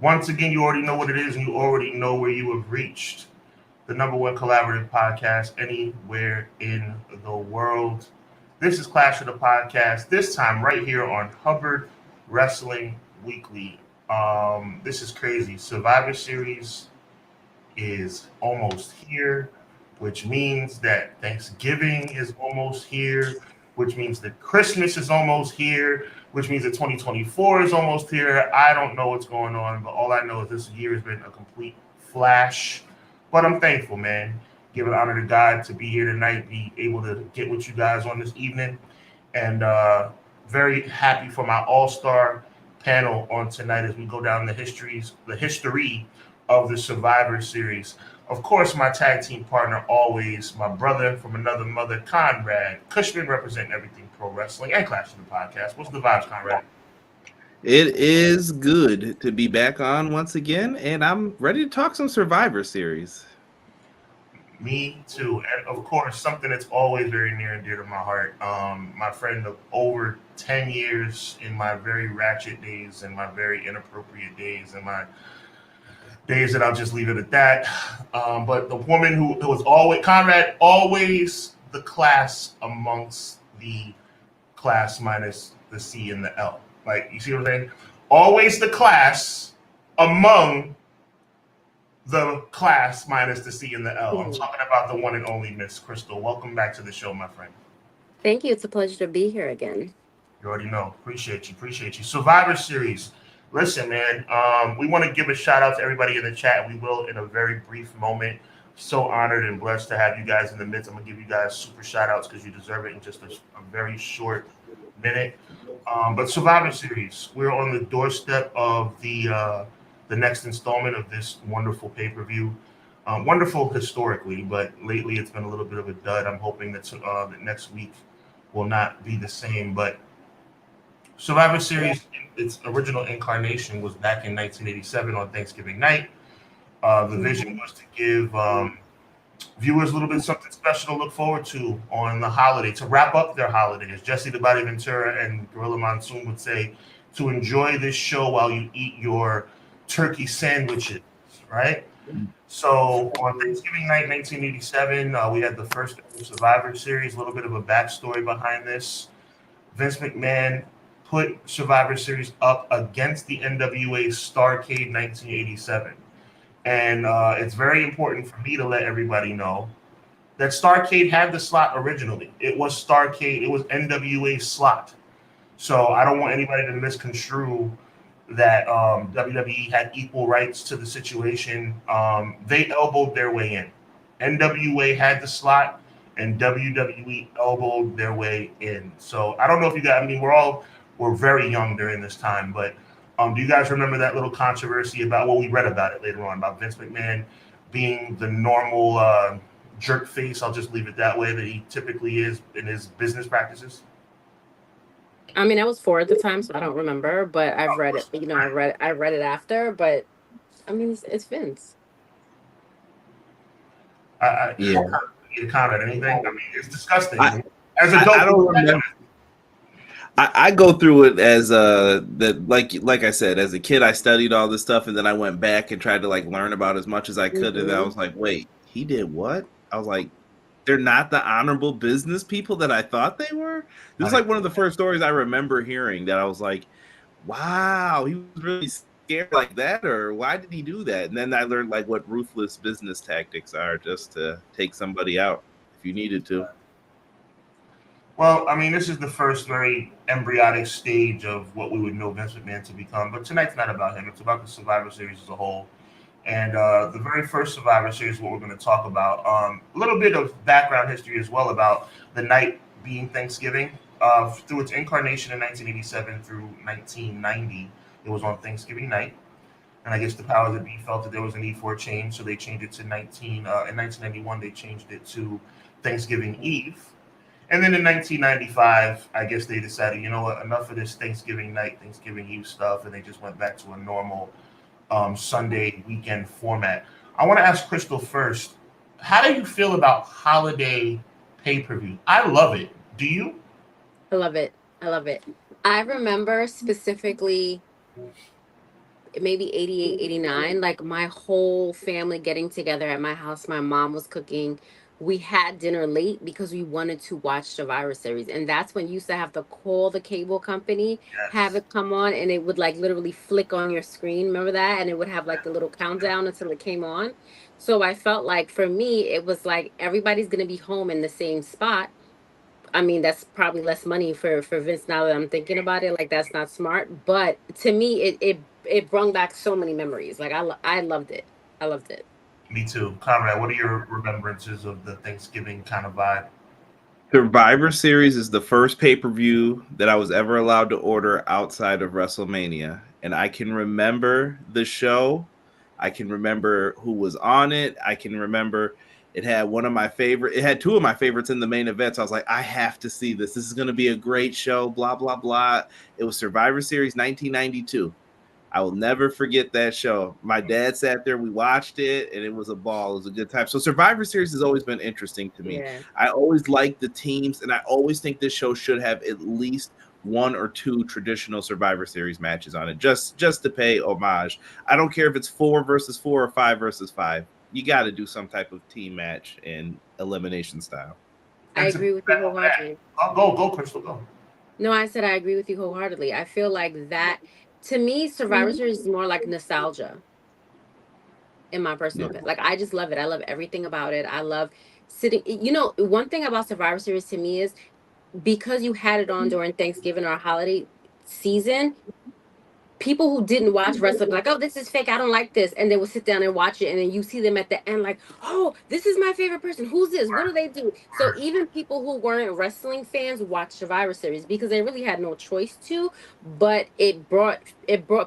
Once again, you already know what it is, and you already know where you have reached. The number one collaborative podcast anywhere in the world. This is Clash of the Podcast, this time right here on Hubbard Wrestling Weekly. This is crazy. Survivor Series is almost here, which means that Thanksgiving is almost here, which means that Christmas is almost here, which means that 2024 is almost here. I don't know what's going on, but all I know is this year has been a complete flash. But I'm thankful, man. Giving honor to God to be here tonight, be able to get with you guys on this evening, and very happy for my all-star panel on tonight as we go down the history of the Survivor Series. Of course, my tag team partner, always my brother from another mother, Conrad Cushman, representing everything pro wrestling and Clash of the Podcast. What's the vibes, Conrad? It is good to be back on once again, and I'm ready to talk some Survivor Series. Me too. And of course, something that's always very near and dear to my heart. My friend of over 10 years in my very ratchet days and my very inappropriate days and my days that I'll just leave it at that. But the woman who was always, Conrad, always the class amongst the class minus the C and the L. Like, you see what I'm saying? Always the class among the class minus the C and the L. I'm talking about the one and only Miss Crystal. Welcome back to the show, my friend. Thank you. It's a pleasure to be here again. You already know. Appreciate you. Survivor Series. Listen, man, we want to give a shout out to everybody in the chat. We will in a very brief moment. So honored and blessed to have you guys in the midst. I'm going to give you guys super shout outs because you deserve it in just a very short minute. But Survivor Series, we're on the doorstep of the next installment of this wonderful pay-per-view. Wonderful historically, but lately it's been a little bit of a dud. I'm hoping that next week will not be the same. But Survivor Series, its original incarnation was back in 1987 on Thanksgiving night. The vision was to give viewers a little bit something special to look forward to on the holiday, to wrap up their holiday. As Jesse the Body Ventura and Gorilla Monsoon would say, to enjoy this show while you eat your turkey sandwiches, right? So on Thanksgiving night, 1987, we had the first Survivor Series. A little bit of a backstory behind this. Vince McMahon put Survivor Series up against the NWA Starrcade 1987. And it's very important for me to let everybody know that Starrcade had the slot originally. It was Starrcade. It was NWA slot. So I don't want anybody to misconstrue that WWE had equal rights to the situation. They elbowed their way in. NWA had the slot, and WWE elbowed their way in. So I don't know if you guys, I mean, we're very young during this time, but do you guys remember that little controversy about, well, we read about it later on, about Vince McMahon being the normal jerk face, I'll just leave it that way, that he typically is in his business practices? I mean, I was 4 at the time, so I don't remember, but I've read it. You know, I read it after, but I mean, it's Vince. Yeah. Comment anything? I mean, it's disgusting. I don't remember. I go through it as like I said, as a kid, I studied all this stuff, and then I went back and tried to learn about as much as I could, and I was like, wait, he did what? I was like, they're not the honorable business people that I thought they were. This is one of the first stories I remember hearing that I was like, wow, he was really scared like that, or why did he do that? And then I learned what ruthless business tactics are, just to take somebody out if you needed to. Well, I mean, this is the first very embryonic stage of what we would know Vince McMahon to become. But tonight's not about him. It's about the Survivor Series as a whole. And the very first Survivor Series is what we're going to talk about. A little bit of background history as well about the night being Thanksgiving. Through its incarnation in 1987 through 1990, it was on Thanksgiving night. And I guess the powers that be felt that there was a need for a change, so they changed it to in 1991, they changed it to Thanksgiving Eve. And then in 1995, I guess they decided, you know what, enough of this Thanksgiving night, Thanksgiving Eve stuff, and they just went back to a normal Sunday weekend format. I want to ask Crystal first, how do you feel about holiday pay-per-view? I love it. Do you? I love it. I remember specifically maybe 88, 89. Like my whole family getting together at my house. My mom was cooking. We had dinner late because we wanted to watch Survivor Series. And that's when you used to have to call the cable company, have Yes. it come on, and it would like literally flick on your screen. Remember that? And it would have like the little countdown until it came on. So I felt like for me, it was like everybody's going to be home in the same spot. I mean, that's probably less money for Vince now that I'm thinking about it. Like that's not smart, but to me, it brought back so many memories. Like I loved it. I loved it. Me too. Conrad, what are your remembrances of the Thanksgiving kind of vibe? Survivor Series is the first pay-per-view that I was ever allowed to order outside of WrestleMania. And I can remember the show. I can remember who was on it. I can remember it had it had two of my favorites in the main event. So I was like, I have to see this. This is going to be a great show, blah, blah, blah. It was Survivor Series 1992. I will never forget that show. My dad sat there, we watched it, and it was a ball. It was a good time. So Survivor Series has always been interesting to me. Yeah. I always like the teams, and I always think this show should have at least one or two traditional Survivor Series matches on it, just to pay homage. I don't care if it's 4 versus 4 or 5 versus 5. You got to do some type of team match and elimination style. I agree with you wholeheartedly. Go, Crystal, go. No, I said I agree with you wholeheartedly. I feel like that to me, Survivor Series is more like nostalgia. In my personal opinion, like I just love it. I love everything about it. I love sitting. You know, one thing about Survivor Series to me is because you had it on during Thanksgiving or a holiday season, people who didn't watch wrestling like, oh, this is fake, I don't like this, and they would sit down and watch it, and then you see them at the end like, oh, this is my favorite person, who's this, what do they do? So even people who weren't wrestling fans watched Survivor Series because they really had no choice to, but it brought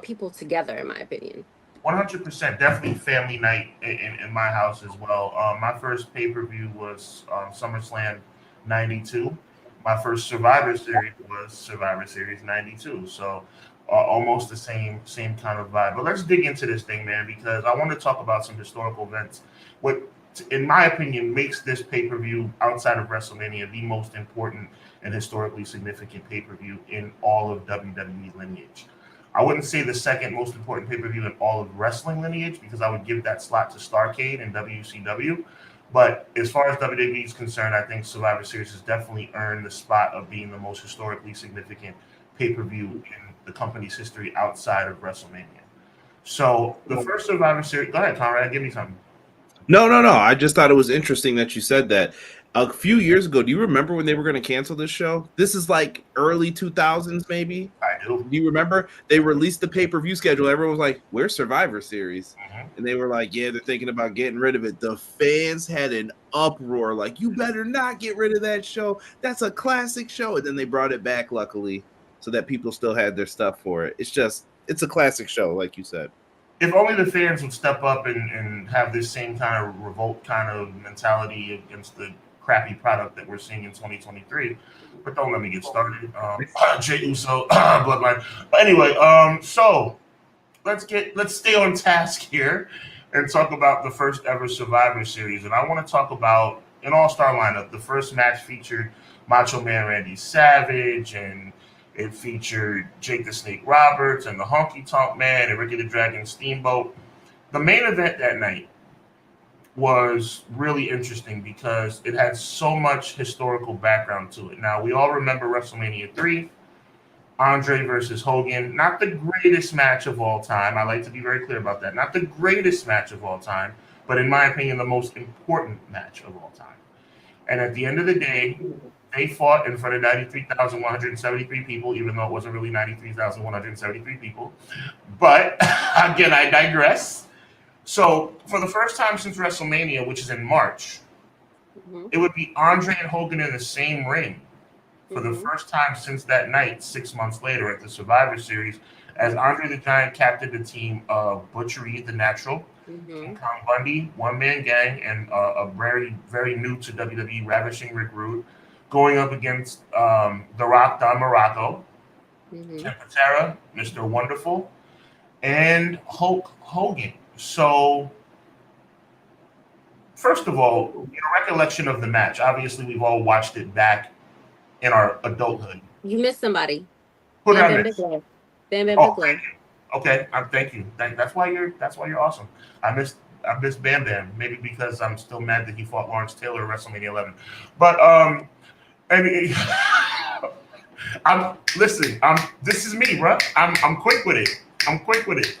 people together, in my opinion. 100%, definitely family night in my house as well. My first pay-per-view was SummerSlam 92. My first Survivor Series was Survivor Series 92. So almost the same kind of vibe. But let's dig into this thing, man, because I want to talk about some historical events. What, in my opinion, makes this pay-per-view outside of WrestleMania the most important and historically significant pay-per-view in all of WWE lineage. I wouldn't say the second most important pay-per-view in all of wrestling lineage because I would give that slot to Starrcade and WCW. But as far as WWE is concerned, I think Survivor Series has definitely earned the spot of being the most historically significant pay-per-view in the company's history outside of WrestleMania. So the first Survivor Series, go ahead, Conrad, give me something. No. I just thought it was interesting that you said that. A few years ago, do you remember when they were going to cancel this show? This is like early 2000s, maybe. I do. Do you remember? They released the pay-per-view schedule. Everyone was like, where's Survivor Series? Mm-hmm. And they were like, yeah, they're thinking about getting rid of it. The fans had an uproar like, you better not get rid of that show. That's a classic show. And then they brought it back, luckily, so that people still had their stuff for it. It's a classic show, like you said. If only the fans would step up and have this same kind of revolt kind of mentality against the crappy product that we're seeing in 2023. But don't let me get started. Jey Uso, Bloodline. But anyway, so let's stay on task here and talk about the first ever Survivor Series. And I want to talk about an all-star lineup. The first match featured Macho Man Randy Savage, and it featured Jake the Snake Roberts and the Honky Tonk Man and Ricky the Dragon Steamboat. The main event that night was really interesting because it had so much historical background to it. Now, we all remember WrestleMania 3, Andre versus Hogan. Not the greatest match of all time. I like to be very clear about that. Not the greatest match of all time, but in my opinion, the most important match of all time. And at the end of the day, they fought in front of 93,173 people, even though it wasn't really 93,173 people. But again, I digress. So for the first time since WrestleMania, which is in March, it would be Andre and Hogan in the same ring for the first time since that night, 6 months later at the Survivor Series, as Andre the Giant captained the team of Butcher Reed, the Natural, King Kong Bundy, One Man Gang, and a very, very new to WWE, Ravishing Rick Rude, going up against The Rock, Don Morocco, Ken Patera, Mr. Wonderful, and Hulk Hogan. So, first of all, your recollection of the match. Obviously, we've all watched it back in our adulthood. You missed somebody. Who did I Bam miss? Bam Bigelow. Bam Bam Oh, Bigelow. Okay, thank you. That's why you're awesome. I miss Bam Bam. Maybe because I'm still mad that he fought Lawrence Taylor at WrestleMania 11. But and I'm listen. This is me, bro. I'm quick with it. I'm quick with it.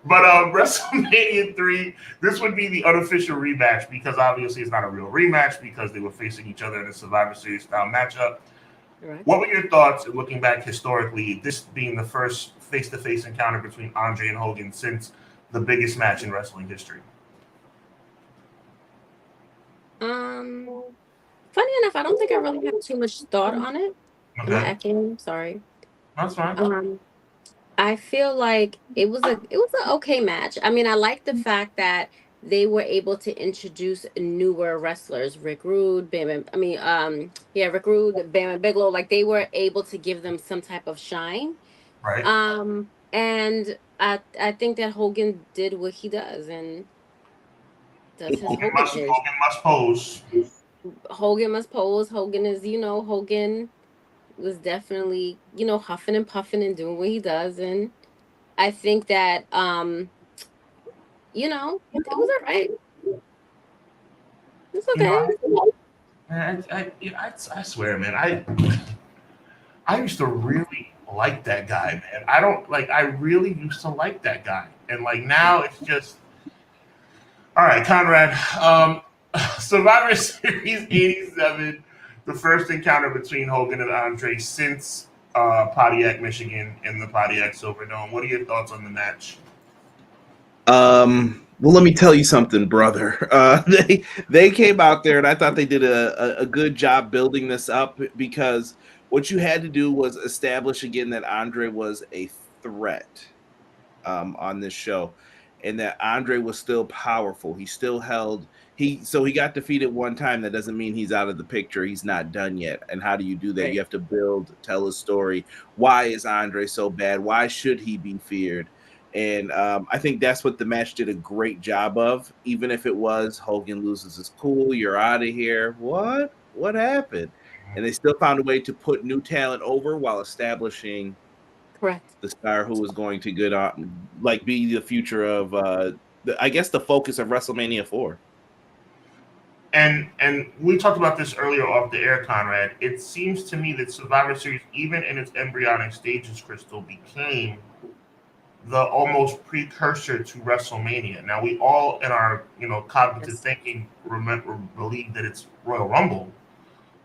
But WrestleMania 3, this would be the unofficial rematch because obviously it's not a real rematch because they were facing each other in a Survivor Series style matchup. Right. What were your thoughts looking back historically, this being the first face-to-face encounter between Andre and Hogan since the biggest match in wrestling history? Funny enough, I don't think I really have too much thought on it. Am I Okay, echoing? Sorry. that's fine. I feel like it was an okay match. I mean, I like the fact that they were able to introduce newer wrestlers, Rick Rude, Rick Rude, Bam and Bigelow. Like they were able to give them some type of shine. Right. And I think that Hogan did what he does and does his Hogan-ish. Hogan must pose. Hogan must pose. Hogan is, Hogan was definitely, huffing and puffing and doing what he does. And I think that it was all right. It's You know, okay. I swear, man, I used to really like that guy, man. I don't like. I really used to like that guy, and like now it's just all right, Conrad. Survivor Series '87, the first encounter between Hogan and Andre since Pontiac, Michigan, in the Pontiac Silverdome. What are your thoughts on the match? Well, let me tell you something, brother. They came out there, and I thought they did a good job building this up because what you had to do was establish again that Andre was a threat on this show, and that Andre was still powerful. He still held he got defeated one time. That doesn't mean he's out of the picture. He's not done yet. And how do you do that? Right. You have to tell a story. Why is Andre so bad? Why should he be feared? And I think that's what the match did a great job of. Even if it was Hogan loses his cool, you're out of here. What happened? And they still found a way to put new talent over while establishing Correct. the star who was going to be the future of I guess the focus of WrestleMania 4. And we talked about this earlier off the air, Conrad. It seems to me that Survivor Series, even in its embryonic stages, Crystal, became the almost precursor to WrestleMania. Now we all, in our cognitive thinking, believe that it's Royal Rumble,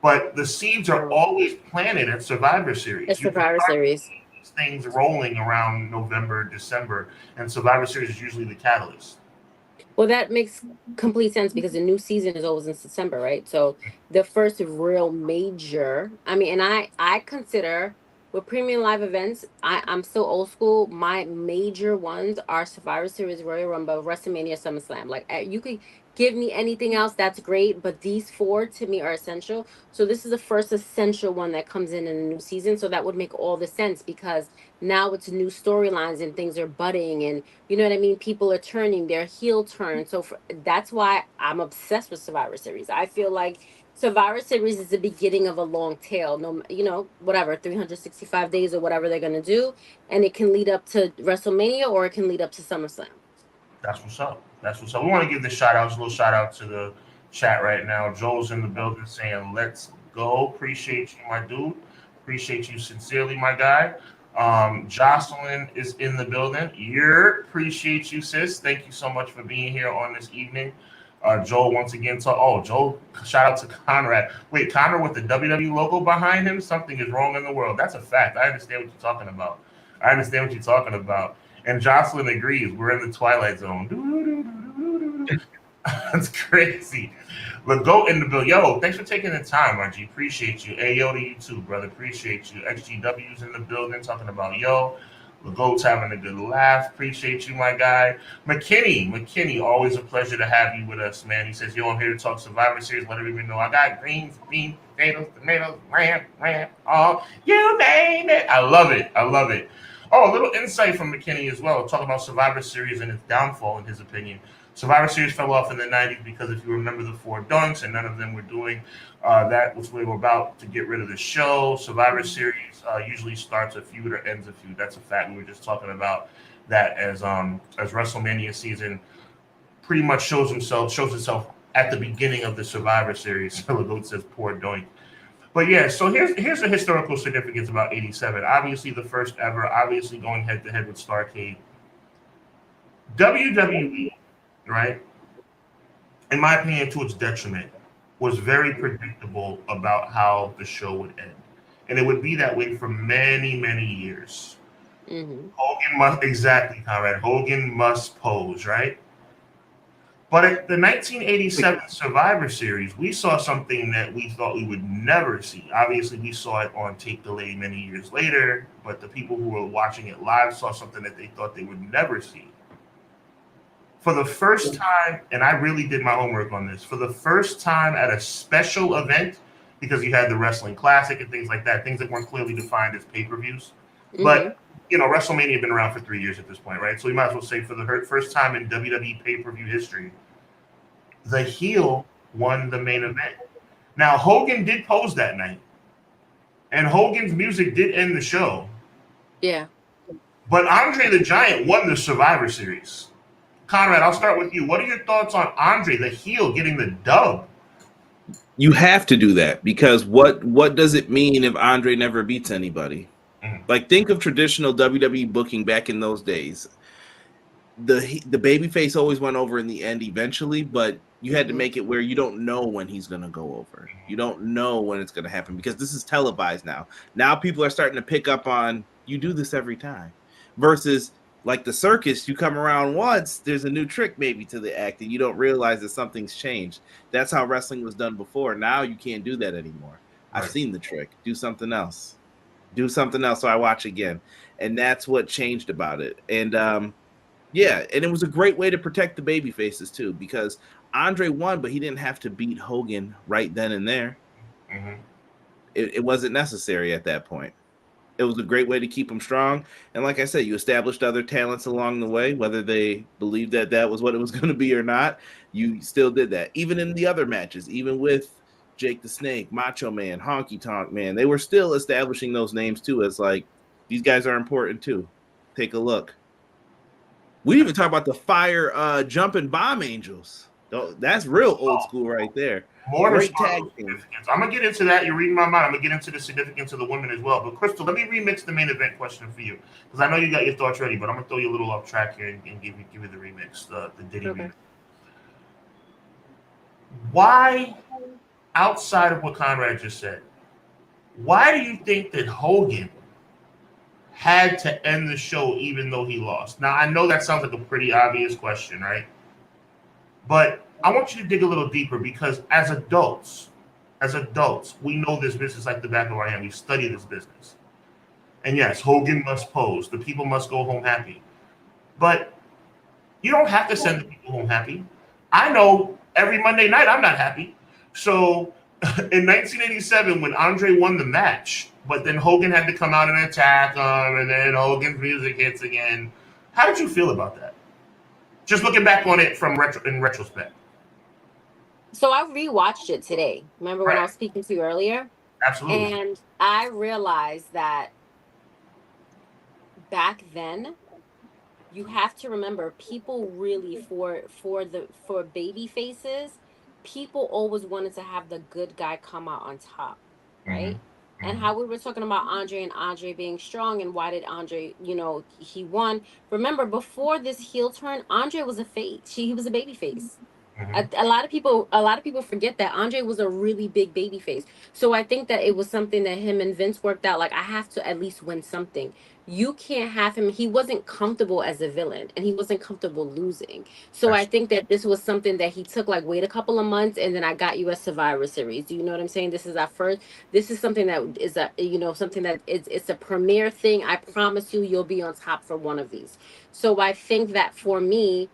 but the seeds are always planted at Survivor Series. It's Survivor Series. These things rolling around November, December, and Survivor Series is usually the catalyst. Well, that makes complete sense because the new season is always in September, right? So the first real major, and I consider with premium live events, I'm still old school. My major ones are Survivor Series, Royal Rumble, WrestleMania, SummerSlam. Like you could give me anything else, that's great, but these four to me are essential. So this is the first essential one that comes in the new season. So that would make all the sense because now it's new storylines and things are budding and you know what I mean? People are turning their heel turn. So that's why I'm obsessed with Survivor Series. I feel like Survivor Series is the beginning of a long tail. No, whatever, 365 days or whatever they're gonna do, and it can lead up to WrestleMania or it can lead up to SummerSlam. That's what's up. That's what's up. We want to give the shout outs, a little shout out to the chat right now. Joel's in the building saying, "Let's go." Appreciate you, my dude. Appreciate you sincerely, my guy. Jocelyn is in the building. Appreciate you, sis. Thank you so much for being here on this evening. Joel once again Joel, shout out to Conrad. Wait, Conrad with the WWE logo behind him? Something is wrong in the world. That's a fact. I understand what you're talking about. And Jocelyn agrees. We're in the Twilight Zone. That's crazy. Go in the bill. Yo, thanks for taking the time, RG. Appreciate you. Hey, yo to you too, brother. Appreciate you. XGW's in the building talking about Lagoat's having a good laugh. Appreciate you, my guy. McKinney, always a pleasure to have you with us, man. He says, I'm here to talk Survivor Series. Let everyone know I got greens, beans, potatoes, tomatoes, lamb, you name it. I love it. Oh, a little insight from McKinney as well, talking about Survivor Series and its downfall, in his opinion. Survivor Series fell off in the 90s because if you remember the four dunks and none of them were doing that, which we were about to get rid of the show. Survivor Series usually starts a feud or ends a feud. That's a fact. We were just talking about that as WrestleMania season pretty much shows itself at the beginning of the Survivor Series. Lagoat says poor doink. But yeah, so here's the historical significance about 87. Obviously the first ever, obviously going head to head with Starrcade. WWE, right, in my opinion, to its detriment, was very predictable about how the show would end. And it would be that way for many, many years. Hogan must, exactly, Conrad. Hogan must pose, right? But at the 1987 Survivor Series, we saw something that we thought we would never see. Obviously, we saw it on tape delay many years later, but the people who were watching it live saw something that they thought they would never see. For the first time, and I really did my homework on this, for the first time at a special event, because you had the Wrestling Classic and things like that, things that weren't clearly defined as pay-per-views. But, WrestleMania had been around for 3 years at this point, right? So we might as well say for the first time in WWE pay-per-view history, the heel won the main event. Now, Hogan did pose that night, and Hogan's music did end the show. Yeah. But Andre the Giant won the Survivor Series. Conrad, I'll start with you. What are your thoughts on Andre, the heel, getting the dub? You have to do that because what does it mean if Andre never beats anybody? Like, think of traditional WWE booking back in those days. The babyface always went over in the end eventually, but you had to make it where you don't know when he's going to go over. You don't know when it's going to happen because this is televised now. Now people are starting to pick up on, you do this every time. Versus like the circus, you come around once, there's a new trick maybe to the act and you don't realize that something's changed. That's how wrestling was done before. Now you can't do that anymore. Right. I've seen the trick. Do something else. Do something else so I watch again. And that's what changed about it. And yeah, and it was a great way to protect the baby faces too, because Andre won, but he didn't have to beat Hogan right then and there. It wasn't necessary at that point. It was a great way to keep him strong. And like I said, you established other talents along the way, whether they believed that that was what it was going to be or not. You still did that. Even in the other matches, even with Jake the Snake, Macho Man, Honky Tonk Man, they were still establishing those names too as like, these guys are important too. Take a look. We didn't even talk about the fire jumping bomb angels. That's real old school right there. More great tag team. I'm gonna get into that. You're reading my mind. I'm gonna get into the significance of the women as well. But Crystal, let me remix the main event question for you because I know you got your thoughts ready. But I'm gonna throw you a little off track here and give you the remix, the Diddy remix. Why, outside of what Conrad just said, why do you think that Hogan had to end the show even though he lost? Now, I know that sounds like a pretty obvious question, right? But I want you to dig a little deeper because as adults, we know this business like the back of our hand. We study this business. And yes, Hogan must pose. The people must go home happy. But you don't have to send the people home happy. I know every Monday night I'm not happy. So in 1987, when Andre won the match, but then Hogan had to come out and attack him, and then Hogan's music hits again. How did you feel about that? Just looking back on it in retrospect. So I rewatched it today. Remember when I was speaking to you earlier? Absolutely. And I realized that back then, you have to remember people really for baby faces, people always wanted to have the good guy come out on top, right? And how we were talking about Andre and Andre being strong and why did Andre, he won. Remember, before this heel turn, Andre was a face. He was a baby face. A lot of people forget that Andre was a really big baby face. So I think that it was something that him and Vince worked out. Like, I have to at least win something. You can't have him. He wasn't comfortable as a villain and he wasn't comfortable losing. So I think that this was something that he took, like, wait a couple of months and then I got you a Survivor Series. Do you know what I'm saying? This is something that is it's a premiere thing. I promise you'll be on top for one of these. So I think that for me,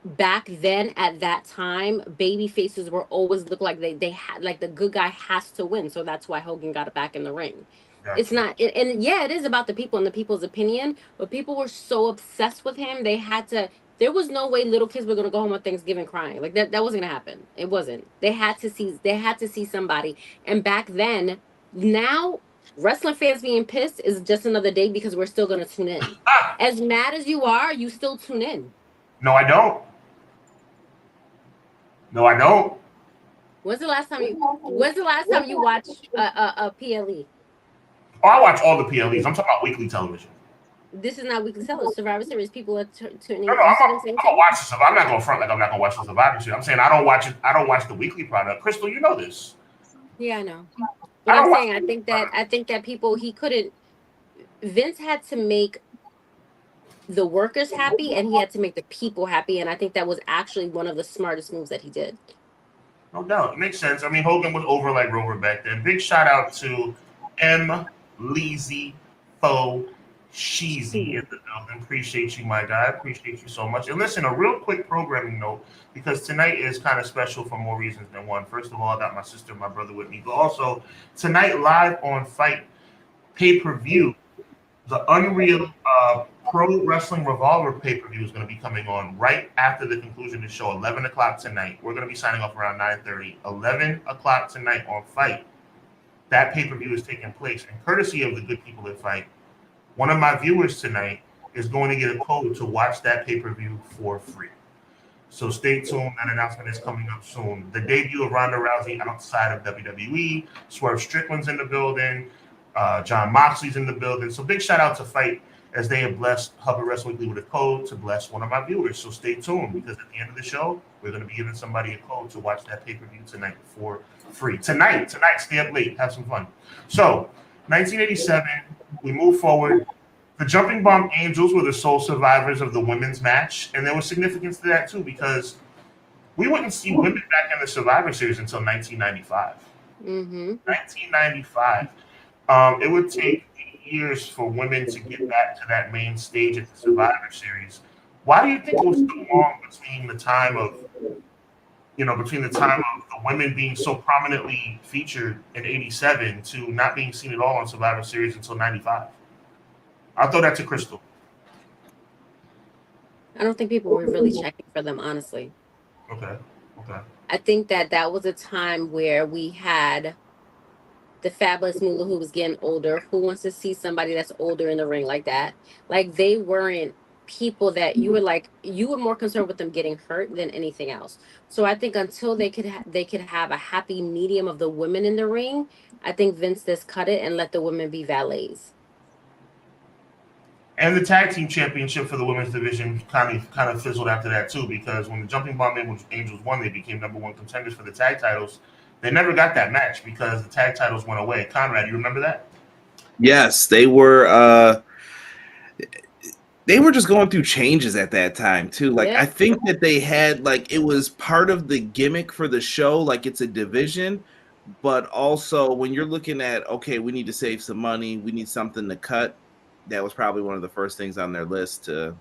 back then at that time, baby faces were always look like they had, like, the good guy has to win. So that's why Hogan got it back in the ring. Gotcha. It's not, and yeah, it is about the people and the people's opinion, but people were so obsessed with him, they had to There was no way little kids were gonna go home on Thanksgiving crying. Like that wasn't gonna happen. It wasn't. They had to see somebody. And back then, now wrestling fans being pissed is just another day because we're still gonna tune in. Ah, As mad as you are, you still tune in. no, I don't. No, I don't. When's the last time you watched a PLE? Oh, I watch all the PLEs. I'm talking about weekly television. This is not weekly television. Survivor Series. People are tuning. No, You no, see what I'm saying? I'm gonna watch the Survivor. I'm not gonna front like I'm not gonna watch the Survivor Series. I'm saying I don't watch it. I don't watch the weekly product. Crystal, you know this. Yeah, I know. But I'm saying I think that people he couldn't. Vince had to make the workers happy, and he had to make the people happy, and I think that was actually one of the smartest moves that he did. No doubt, it makes sense. I mean, Hogan was over like Rover back then. Big shout out to M. Leezy Fo Sheezy in the building. Appreciate you, my guy. Appreciate you so much. And listen, a real quick programming note, because tonight is kind of special for more reasons than one. First of all, I got my sister and my brother with me, but also tonight live on Fight pay-per-view, the Unreal Pro Wrestling Revolver pay-per-view is going to be coming on right after the conclusion of the show, 11 o'clock tonight. We're going to be signing off around 9:30. 11 o'clock tonight on Fight. That pay-per-view is taking place, and courtesy of the good people at Fight, one of my viewers tonight is going to get a code to watch that pay-per-view for free. So stay tuned. That announcement is coming up soon. The debut of Ronda Rousey outside of WWE. Swerve Strickland's in the building. John Moxley's in the building. So big shout out to Fight as they have blessed Hubbard Wrestling Weekly with a code to bless one of my viewers. So stay tuned, because at the end of the show, we're going to be giving somebody a code to watch that pay-per-view tonight for free. Tonight, stay up late, have some fun. So 1987, we move forward. The Jumping Bomb Angels were the sole survivors of the women's match, and there was significance to that too, because we wouldn't see women back in the Survivor Series until 1995. 1995. It would take years for women to get back to that main stage at the Survivor Series. Why do you think it was so long between the time of the women being so prominently featured in 87 to not being seen at all on Survivor Series until 95? I'll throw that to Crystal. I don't think people were really checking for them, honestly. Okay. I think that was a time where we had the Fabulous Moolah, who was getting older. Who wants to see somebody that's older in the ring like that? Like, they weren't people that you were more concerned with them getting hurt than anything else. So I think until they could have a happy medium of the women in the ring, I think Vince just cut it and let the women be valets. And the tag team championship for the women's division kind of fizzled after that too, because when the Jumping Bomb Angels won, they became number one contenders for the tag titles. They never got that match because the tag titles went away. Conrad, you remember that? Yes, they were just going through changes at that time too. Like, yeah. I think that they had, like, it was part of the gimmick for the show, like it's a division, but also when you're looking at, okay, we need to save some money, we need something to cut, that was probably one of the first things on their list to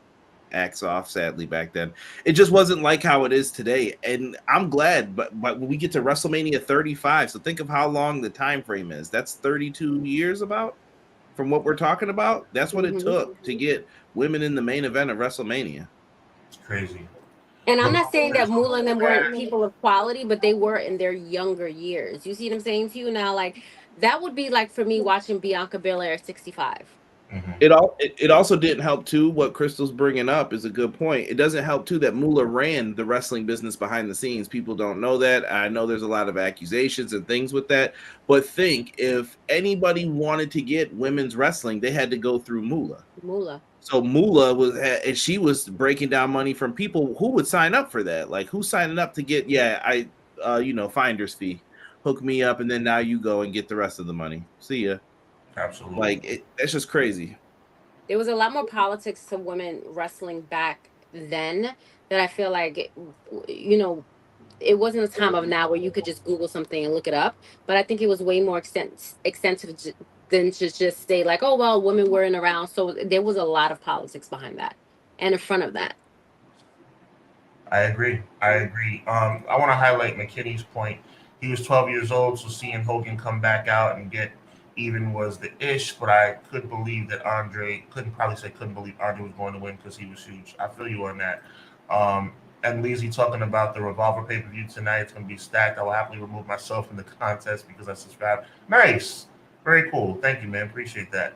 axe off, sadly, back then. It just wasn't like how it is today. And I'm glad, but when we get to WrestleMania 35, so think of how long the time frame is. That's 32 years about from what we're talking about. That's what it took to get women in the main event of WrestleMania. It's crazy. And I'm not saying that Moolah and them weren't people of quality, but they were in their younger years. You see what I'm saying to you now? Like, that would be like for me watching Bianca Belair at 65. It also didn't help too. What Crystal's bringing up is a good point. It doesn't help too that Moolah ran the wrestling business behind the scenes. People don't know that. I know there's a lot of accusations and things with that. But think, if anybody wanted to get women's wrestling, they had to go through Moolah. So Moolah and she was breaking down money from people who would sign up for that. Like, who's signing up to get? Finder's fee. Hook me up, and then now you go and get the rest of the money. See ya. Absolutely. Like, that's just crazy. There was a lot more politics to women wrestling back then that I feel like, it wasn't a time of now where you could just Google something and look it up. But I think it was way more extensive than to just say like, oh, well, women weren't around. So there was a lot of politics behind that and in front of that. I agree. I want to highlight McKinney's point. He was 12 years old, so seeing Hogan come back out and get even was the ish, but I couldn't believe that couldn't believe Andre was going to win because he was huge. I feel you on that. And Leezy talking about the Revolver pay-per-view tonight. It's going to be stacked. I will happily remove myself from the contest because I subscribe. Nice. Very cool. Thank you, man. Appreciate that.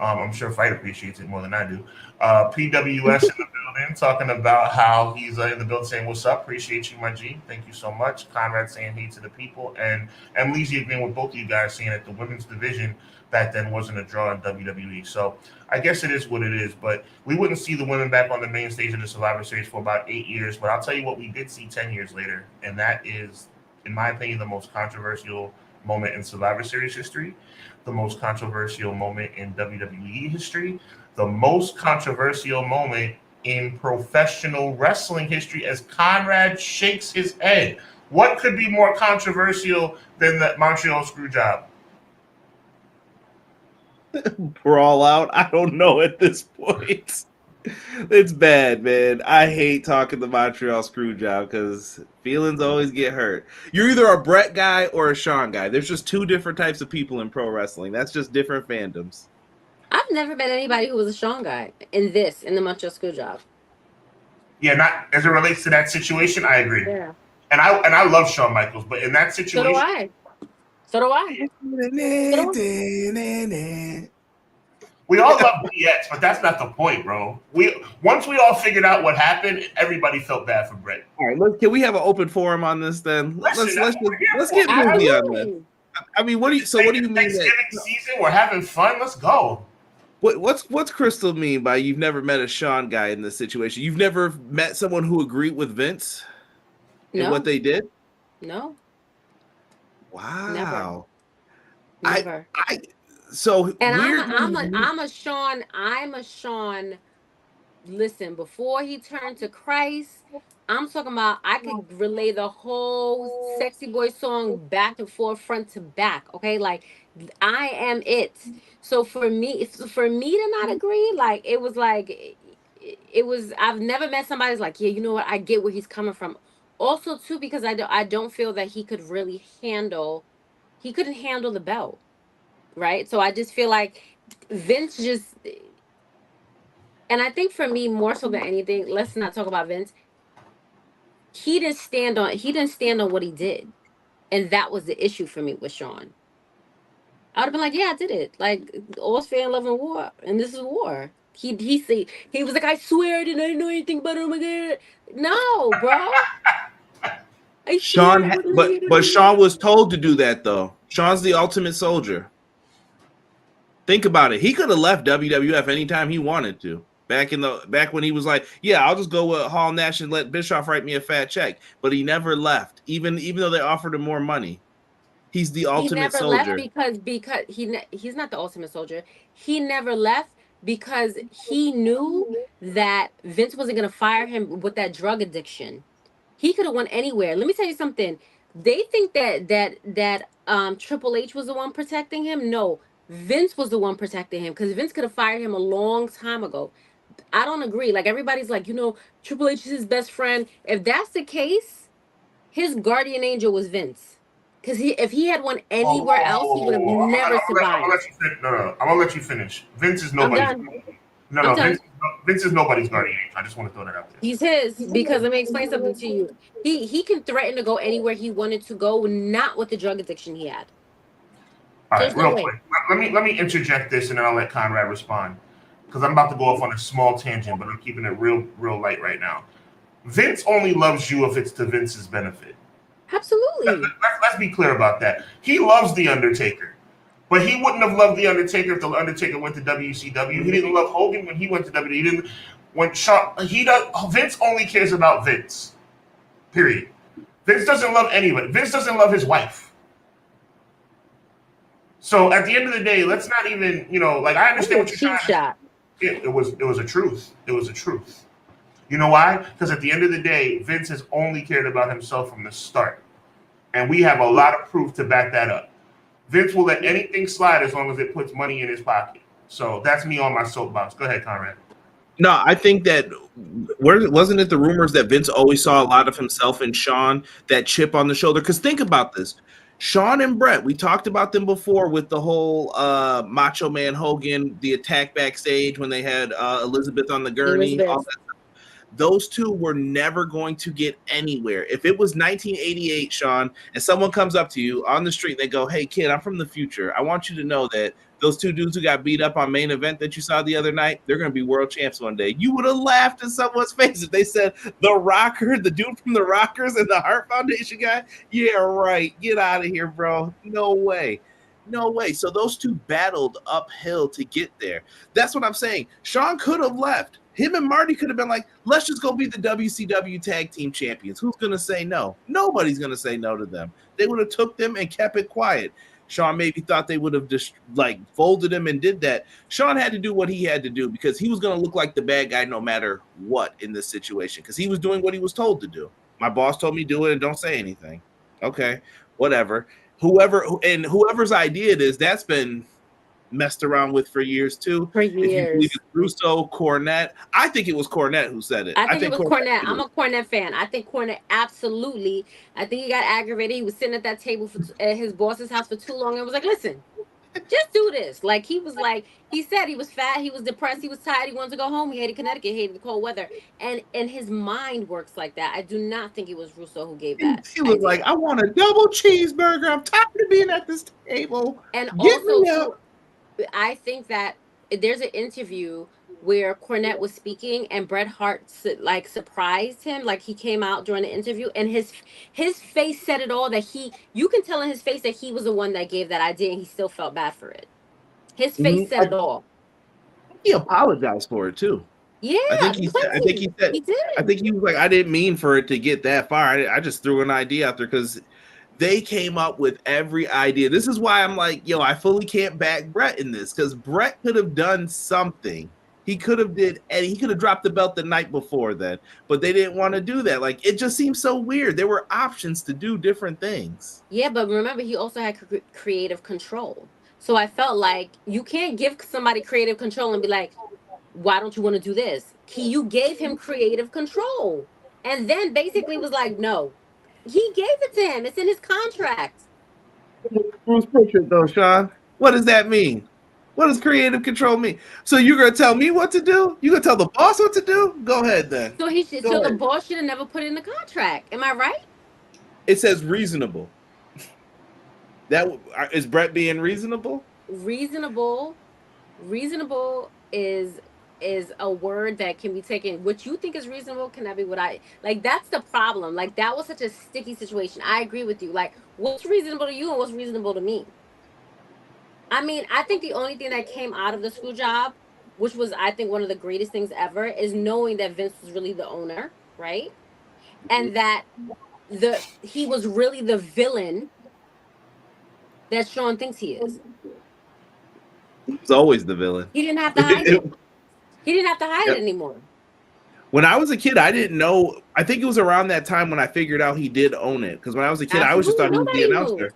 I'm sure Fight appreciates it more than I do. PWS in the building talking about how he's in the building saying, what's up? Appreciate you, my G. Thank you so much. Conrad saying hey to the people. And Leezy agreeing with both of you guys saying that the women's division back then wasn't a draw in WWE. So I guess it is what it is. But we wouldn't see the women back on the main stage of the Survivor Series for about 8 years. But I'll tell you what we did see 10 years later. And that is, in my opinion, the most controversial moment in Survivor Series history, the most controversial moment in WWE history, the most controversial moment in professional wrestling history, as Conrad shakes his head. What could be more controversial than the Montreal Screwjob? Brawl out. I don't know at this point. It's bad, man. I hate talking the Montreal Screwjob because feelings always get hurt. You're either a Brett guy or a Sean guy. There's just two different types of people in pro wrestling. That's just different fandoms. I've never met anybody who was a Sean guy in the Montreal Screwjob. Yeah, not as it relates to that situation. I agree. Yeah. And I love Shawn Michaels, but in that situation, So do I. We all love BX, but that's not the point, bro. Once we all figured out what happened, everybody felt bad for Brett. All right, can we have an open forum on this then? Let's get moving on this. I mean, what do you mean? Thanksgiving season, we're having fun. Let's go. What's Crystal mean by you've never met a Sean guy in this situation? You've never met someone who agreed with Vince and what they did? No. Wow. Never. I'm a Sean. Listen, before he turned to Christ, I'm talking about I could relay the whole Sexy Boy song back and forth, front to back. Okay, like I am it. So for me to not agree, like it was. I've never met somebody who's like, yeah, you know what? I get where he's coming from. Also, too, because I don't feel that he could really handle. He couldn't handle the belt. Right. So I just feel like Vince and I think for me, more so than anything, let's not talk about Vince. He didn't stand on what he did. And that was the issue for me with Sean. I would have been like, yeah, I did it. Like, all's fair in love and war. And this is war. He was like, I swear I didn't know anything about it. Oh my God. No, bro. But Sean was told to do that, though. Sean's the ultimate soldier. Think about it. He could have left WWF anytime he wanted to. Back when he was like, yeah, I'll just go with Hall Nash and let Bischoff write me a fat check. But he never left, even though they offered him more money. He's the ultimate soldier. He never left because he's not the ultimate soldier. He never left because he knew that Vince wasn't going to fire him with that drug addiction. He could have went anywhere. Let me tell you something. They think that Triple H was the one protecting him. No. Vince was the one protecting him because Vince could have fired him a long time ago. I don't agree. Like, everybody's like, Triple H is his best friend. If that's the case, his guardian angel was Vince. Because if he had won anywhere else, he would have never survived. I'm going to let you finish. Vince is nobody's. Vince is nobody's guardian angel. I just want to throw that out there. He's his, because let me explain something to you. He can threaten to go anywhere he wanted to go, not with the drug addiction he had. All right, real quick. Let me interject this, and then I'll let Conrad respond, because I'm about to go off on a small tangent, but I'm keeping it real light right now. Vince only loves you if it's to Vince's benefit. Absolutely. Let's be clear about that. He loves The Undertaker, but he wouldn't have loved The Undertaker if The Undertaker went to WCW. He didn't love Hogan when he went to WWE. Vince only cares about Vince. Period. Vince doesn't love anybody. Vince doesn't love his wife. So at the end of the day, let's not even, I understand what you're trying to say. It was a truth. It was a truth. You know why? Because at the end of the day, Vince has only cared about himself from the start. And we have a lot of proof to back that up. Vince will let anything slide as long as it puts money in his pocket. So that's me on my soapbox. Go ahead, Conrad. No, I think that wasn't it the rumors that Vince always saw a lot of himself in Sean, that chip on the shoulder? Because think about this. Sean and Brett, we talked about them before with the whole Macho Man Hogan, the attack backstage when they had Elizabeth on the gurney. All that. Those two were never going to get anywhere. If it was 1988, Sean, and someone comes up to you on the street, they go, "Hey, kid, I'm from the future. I want you to know that those two dudes who got beat up on Main Event that you saw the other night, they're going to be world champs one day." You would have laughed in someone's face if they said, "The Rocker, the dude from the Rockers and the Heart Foundation guy." Yeah, right. Get out of here, bro. No way. No way. So those two battled uphill to get there. That's what I'm saying. Sean could have left. Him and Marty could have been like, let's just go be the WCW tag team champions. Who's going to say no? Nobody's going to say no to them. They would have took them and kept it quiet. Sean maybe thought they would have just like folded him and did that. Sean had to do what he had to do because he was going to look like the bad guy no matter what in this situation because he was doing what he was told to do. My boss told me do it and don't say anything. Okay, whatever. Whoever's idea it is, that's been messed around with for years too. For years. If you believe it's Russo, Cornette. I think it was Cornette who said it. I think it was Cornette. I'm a Cornette fan. I think Cornette absolutely. I think he got aggravated. He was sitting at that table at his boss's house for too long and was like, listen, just do this. Like he was like, he said he was fat, he was depressed, he was tired, he wanted to go home, he hated Connecticut, hated the cold weather. And his mind works like that. I do not think it was Russo who gave that. He was like, I want a double cheeseburger. I'm tired of being at this table. And also, I think that there's an interview where Cornette was speaking and Bret Hart like surprised him, like he came out during the interview and his face said it all, that you can tell in his face that he was the one that gave that idea and he still felt bad for it. His face said it all. He apologized for it too. Yeah, I think he said he did. I think he was like, I didn't mean for it to get that far. I just threw an idea out there because they came up with every idea. This is why I'm like, yo, I fully can't back Bret in this because Bret could have done something. He could have dropped the belt the night before then, but they didn't want to do that. Like, it just seems so weird. There were options to do different things. Yeah, but remember, he also had creative control. So I felt like you can't give somebody creative control and be like, why don't you want to do this? You gave him creative control. And then basically was like, no. He gave it to him. It's in his contract. Bruce Pritchard, though, Sean. What does that mean? What does creative control mean? So you're gonna tell me what to do? You gonna tell the boss what to do? Go ahead then. So the boss should have never put it in the contract. Am I right? It says reasonable. That is Bret being reasonable? Reasonable is a word that can be taken. What you think is reasonable cannot be what I like. That's the problem. Like, that was such a sticky situation. I agree with you. Like, what's reasonable to you and what's reasonable to me? I mean, I think the only thing that came out of the screw job, which was, I think, one of the greatest things ever, is knowing that Vince was really the owner, right? And that he was really the villain that Sean thinks he is. He's always the villain. He didn't have to hide it. He didn't have to hide it anymore. When I was a kid, I didn't know. I think it was around that time when I figured out he did own it. Because when I was a kid, I always just thought he was the announcer.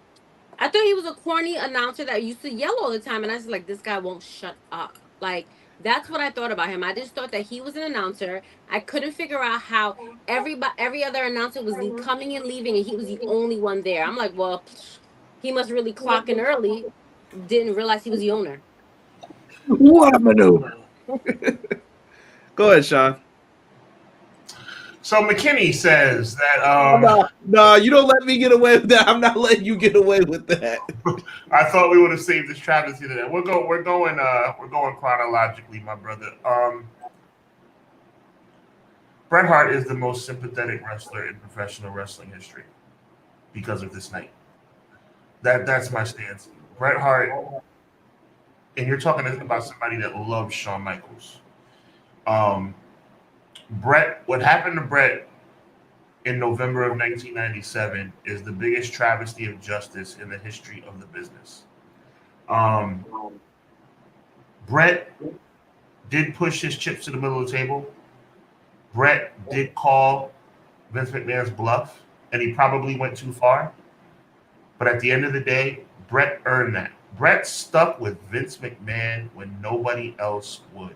I thought he was a corny announcer that used to yell all the time. And I was like, this guy won't shut up. Like, that's what I thought about him. I just thought that he was an announcer. I couldn't figure out how every other announcer was coming and leaving, and he was the only one there. I'm like, well, he must really clock in early. Didn't realize he was the owner. What a maneuver. Go ahead, Sean. So McKinney says that no, you don't let me get away with that. I'm not letting you get away with that. I thought we would have saved this travesty to that. We're going chronologically, my brother. Bret Hart is the most sympathetic wrestler in professional wrestling history because of this night. That's my stance. Bret Hart, and you're talking about somebody that loves Shawn Michaels. What happened to Bret in November of 1997 is the biggest travesty of justice in the history of the business. Bret did push his chips to the middle of the table. Bret did call Vince McMahon's bluff, and he probably went too far. But at the end of the day, Bret earned that. Bret stuck with Vince McMahon when nobody else would.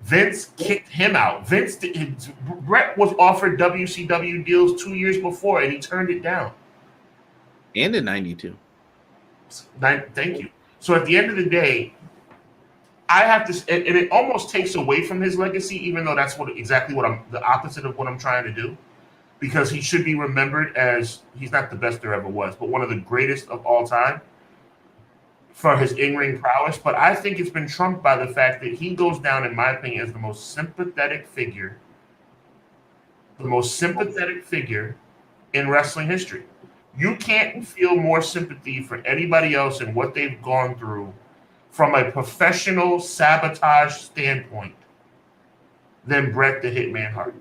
Vince kicked him out. Bret was offered WCW deals 2 years before, and he turned it down. And in 92. Thank you. So at the end of the day, I have to, and it almost takes away from his legacy, even though that's the opposite of what I'm trying to do, because he should be remembered as, he's not the best there ever was, but one of the greatest of all time for his in-ring prowess. But I think it's been trumped by the fact that he goes down, in my opinion, as the most sympathetic figure in wrestling history. You can't feel more sympathy for anybody else and what they've gone through from a professional sabotage standpoint than Bret the Hitman Hart.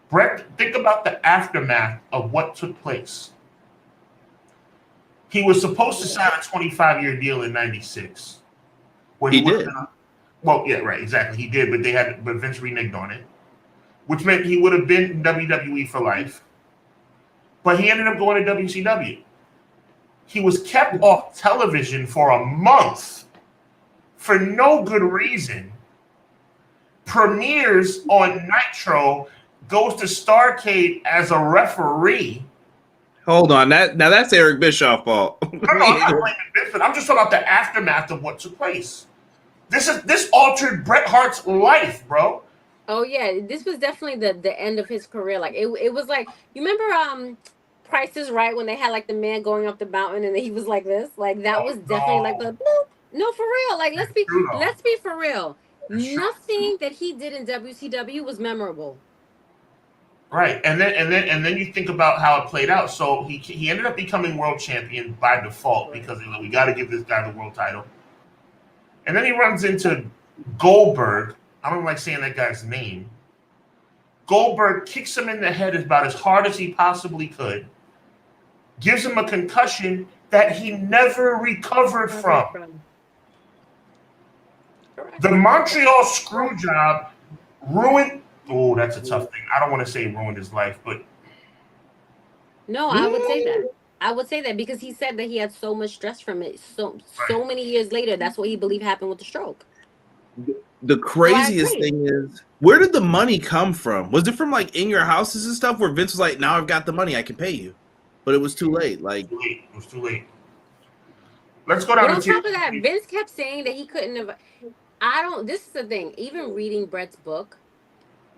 Bret, think about the aftermath of what took place. He was supposed to sign a 25-year deal in '96. He did. Well, yeah, right, exactly. He did, but Vince reneged on it, which meant he would have been in WWE for life. But he ended up going to WCW. He was kept off television for a month for no good reason. Premieres on Nitro, goes to Starrcade as a referee. Hold on, that's Eric Bischoff's fault. No, I'm not blaming Bischoff. I'm just talking about the aftermath of what took place. This altered Bret Hart's life, bro. Oh yeah, this was definitely the end of his career. Like it was like, you remember Price is Right, when they had like the man going up the mountain and he was like this? Like that was definitely like the no, for real. Like let's be for real. Nothing that he did in WCW was memorable. Right, and then you think about how it played out. So he ended up becoming world champion by default because we got to give this guy the world title. And then he runs into Goldberg. I don't like saying that guy's name. Goldberg kicks him in the head about as hard as he possibly could, gives him a concussion that he never recovered from. The Montreal screw job ruined. Oh, that's a tough thing. I don't want to say ruined his life, but no, I would say that. I would say that because he said that he had so much stress from it. So many years later, that's what he believed happened with the stroke. The craziest thing is, where did the money come from? Was it from like in your houses and stuff where Vince was like, now I've got the money, I can pay you? But it was too late. Like it was too late. Let's go down to top of that, Vince kept saying that he couldn't have. This is the thing. Even reading Bret's book,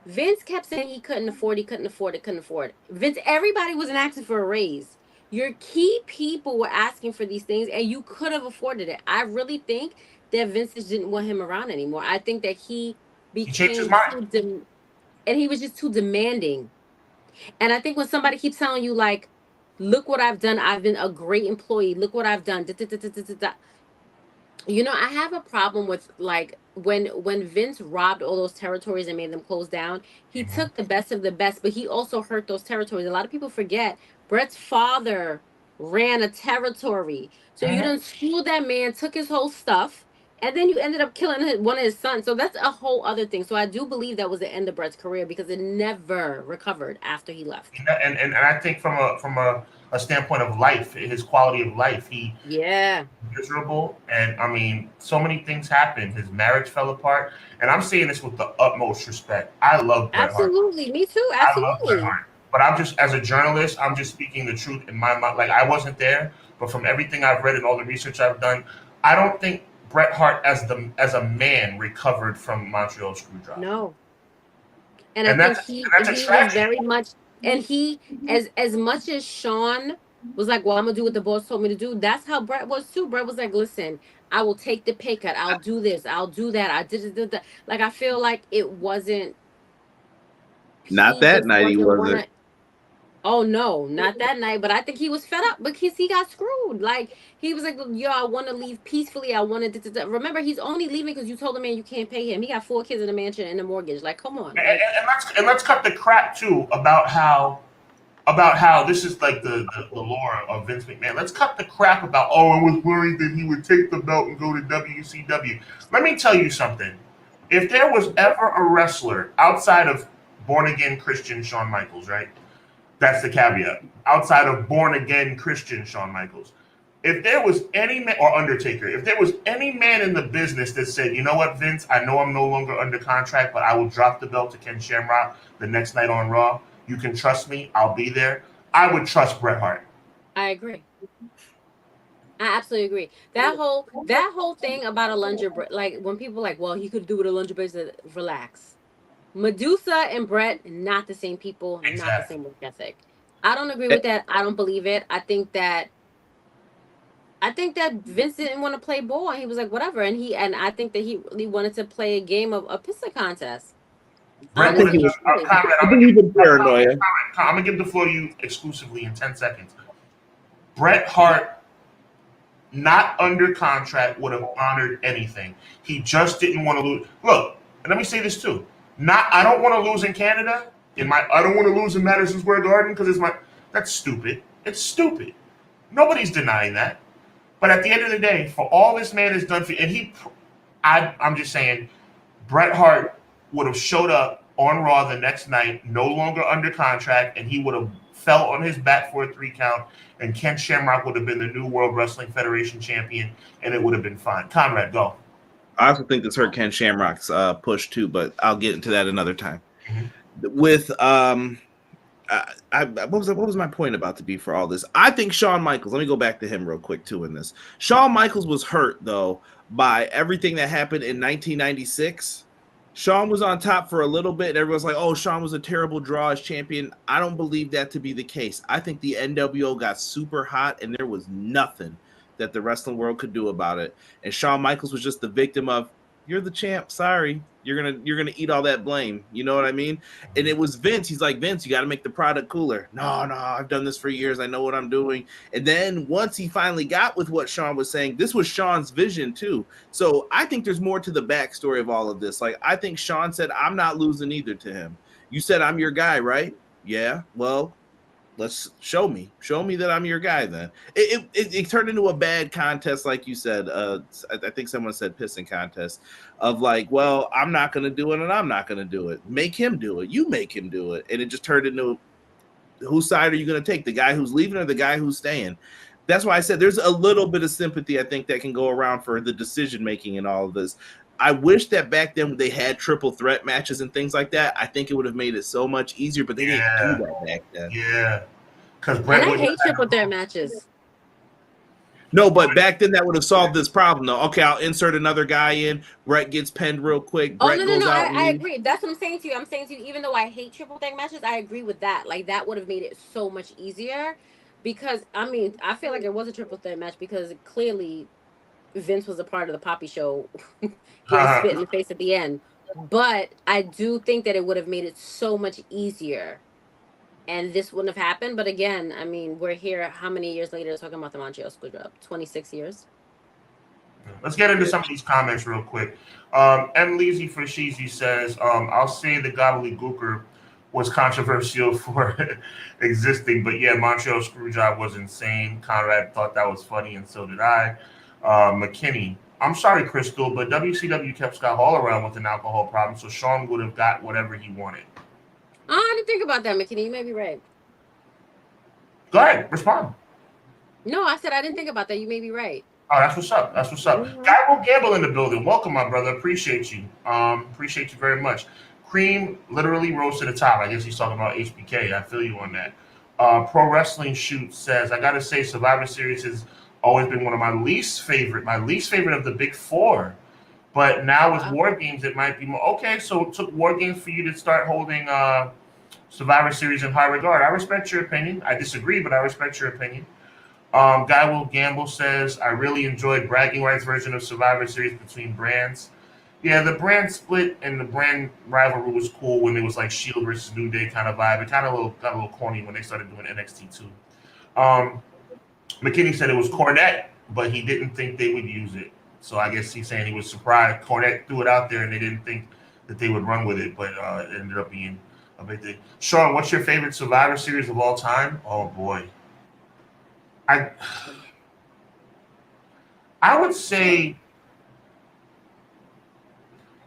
Vince kept saying he couldn't afford it. Vince, everybody wasn't asking for a raise. Your key people were asking for these things, and you could have afforded it. I really think that Vince just didn't want him around anymore. I think that he changed his mind, and he was just too demanding. And I think when somebody keeps telling you, like, look what I've done, I've been a great employee, look what I've done, you know, I have a problem with, like, when Vince robbed all those territories and made them close down, he took the best of the best, but he also hurt those territories. A lot of people forget Bret's father ran a territory. So you done screwed that man, took his whole stuff, and then you ended up killing one of his sons. So that's a whole other thing. So I do believe that was the end of Bret's career because it never recovered after he left. And I think from a standpoint of life, his quality of life, miserable. And I mean, so many things happened. His marriage fell apart. And I'm saying this with the utmost respect. I love Bret Hart. Absolutely. Me too. Absolutely. I love Bret Hart. But I'm just, as a journalist, I'm just speaking the truth in my mind. Like, I wasn't there, but from everything I've read and all the research I've done, I don't think Bret Hart as a man recovered from Montreal Screwdriver. No. And I think he was very much, and he, as much as Sean was like, well, I'm going to do what the boss told me to do, that's how Bret was too. Bret was like, listen, I will take the pay cut. I'll do this. I'll do that. I did that. Like, I feel like it wasn't. Not that night he wasn't. Oh, no, not that night. But I think he was fed up because he got screwed. Like, he was like, yo, I want to leave peacefully. I wanted to. Remember, he's only leaving because you told the man you can't pay him. He got 4 kids in a mansion and a mortgage. Like, come on. And let's cut the crap, too, about how this is like the lore of Vince McMahon. Let's cut the crap about, I was worried that he would take the belt and go to WCW. Let me tell you something. If there was ever a wrestler outside of born-again Christian Shawn Michaels, right? That's the caveat. Outside of born-again Christian Shawn Michaels. If there was any man, or Undertaker, if there was any man in the business that said, you know what, Vince, I know I'm no longer under contract, but I will drop the belt to Ken Shamrock the next night on Raw. You can trust me. I'll be there. I would trust Bret Hart. I agree. I absolutely agree. That whole thing about a lunger, like when people like, well, he could do with a lunger base. Relax. Medusa and Brett, not the same people, not the Exactly. same work ethic. I don't agree with that. I don't believe it. I think that Vince didn't want to play ball, and he was like, whatever. And I think that he really wanted to play a game of a pistol contest. Brett I think would have he done. was. Conrad, I think he was paranoia. I'm gonna give the floor to you exclusively in 10 seconds. Bret Hart, not under contract, would have honored anything. He just didn't want to lose. Look, and let me say this too. I don't want to lose in Canada. I don't want to lose in Madison Square Garden because it's my. That's stupid. It's stupid. Nobody's denying that. But at the end of the day, for all this man has done for, I'm just saying, Bret Hart would have showed up on Raw the next night, no longer under contract, and he would have fell on his back for a 3 count, and Ken Shamrock would have been the new World Wrestling Federation champion, and it would have been fine. Conrad, go. I also think this hurt Ken Shamrock's push too, but I'll get into that another time. Mhm. With what was my point about to be for all this? I think Shawn Michaels. Let me go back to him real quick too. In this, Shawn Michaels was hurt though by everything that happened in 1996. Shawn was on top for a little bit, and everyone's like, "Oh, Shawn was a terrible draw as champion." I don't believe that to be the case. I think the NWO got super hot, and there was nothing that the wrestling world could do about it. And Shawn Michaels was just the victim of, "You're the champ. Sorry, you're gonna eat all that blame." You know what I mean? And it was Vince. He's like, "Vince, you got to make the product cooler." No, I've done this for years. I know what I'm doing. And then once he finally got with what Shawn was saying, this was Shawn's vision too. So I think there's more to the backstory of all of this. Like, I think Shawn said, "I'm not losing either" to him. You said I'm your guy, right? Yeah. Well, let's show me that I'm your guy. Then it turned into a bad contest, like you said. I think someone said pissing contest of like, well, I'm not going to do it and I'm not going to do it. Make him do it. You make him do it. And it just turned into, whose side are you going to take? The guy who's leaving or the guy who's staying? That's why I said there's a little bit of sympathy, I think, that can go around for the decision making in all of this. I wish that back then they had triple threat matches and things like that. I think it would have made it so much easier, but they didn't do that back then. Yeah. Because And I hate triple threat matches. No, but back then that would have solved this problem, though. Okay, I'll insert another guy in. Brett gets penned real quick. Brett No. goes out. I agree. That's what I'm saying to you. I'm saying to you, even though I hate triple threat matches, I agree with that. Like, that would have made it so much easier. Because, I mean, I feel like it was a triple threat match because clearly Vince was a part of the Poppy show. Getting spit in the face at the end. But I do think that it would have made it so much easier. And this wouldn't have happened. But again, I mean, we're here how many years later talking about the Montreal Screwjob? 26 years. Let's get into some of these comments real quick. M. Leezy for Sheezy says, I'll say the gobbledygooker was controversial for existing, but yeah, Montreal Screwjob was insane. Conrad thought that was funny, and so did I. McKinney, I'm sorry, Crystal, but WCW kept Scott Hall around with an alcohol problem, so Shawn would have got whatever he wanted. Oh, I didn't think about that, McKinney. You may be right. Go ahead, respond. No, I said I didn't think about that. You may be right. Oh, that's what's up. That's what's up. Mm-hmm. Guy will gamble in the building. Welcome, my brother. Appreciate you. Appreciate you very much. Cream literally rose to the top. I guess he's talking about HBK. I feel you on that. Pro Wrestling Shoot says, I gotta say, Survivor Series has always been one of my least favorite of the big four. But now with War Games, it might be more. Okay, so it took War Games for you to start holding Survivor Series in high regard. I respect your opinion. I disagree, but I respect your opinion. Guy Will Gamble says, I really enjoyed bragging rights version of Survivor Series between brands. Yeah, the brand split and the brand rivalry was cool when it was like Shield versus New Day kind of vibe. It kind of got a little corny when they started doing NXT too. McKinney said it was Cornette, but he didn't think they would use it. So I guess he's saying he was surprised. Cornette threw it out there and they didn't think that they would run with it, but it ended up being a big thing. Sean, what's your favorite Survivor Series of all time? Oh boy. I would say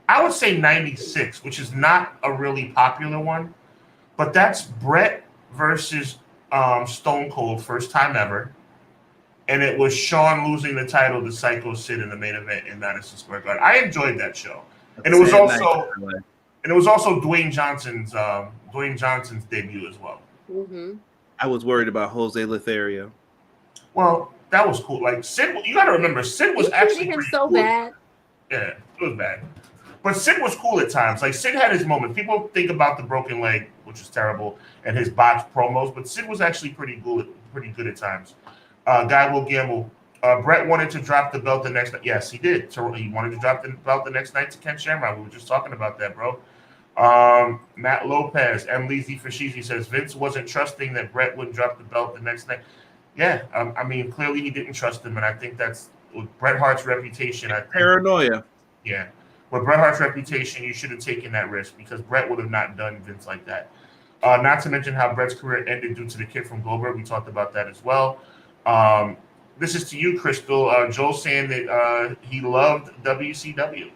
96, which is not a really popular one, but that's Brett versus Stone Cold, first time ever. And it was Shawn losing the title to Psycho Sid in the main event in Madison Square Garden. I enjoyed that show. And it was also Dwayne Johnson's debut as well. Mm-hmm. I was worried about Jose Lothario. Well, that was cool. Like Sid, you got to remember, Sid was He actually treated him pretty so cool. bad. Yeah, it was bad. But Sid was cool at times. Like Sid had his moments. People think about the broken leg, which was terrible, and his botched promos, but Sid was actually pretty good at times. Guy will gamble. Brett wanted to drop the belt the next night. Yes, he did. So he wanted to drop the belt the next night to Ken Shamrock. We were just talking about that, bro. Matt Lopez, M. Leezy Fashizi says Vince wasn't trusting that Brett would drop the belt the next night. Yeah, I mean, clearly he didn't trust him, and I think that's with Bret Hart's reputation. Paranoia. Yeah, with Bret Hart's reputation, you should have taken that risk because Bret would have not done Vince like that. Not to mention how Bret's career ended due to the kick from Goldberg. We talked about that as well. This is to you, Crystal. Joel saying that he loved WCW.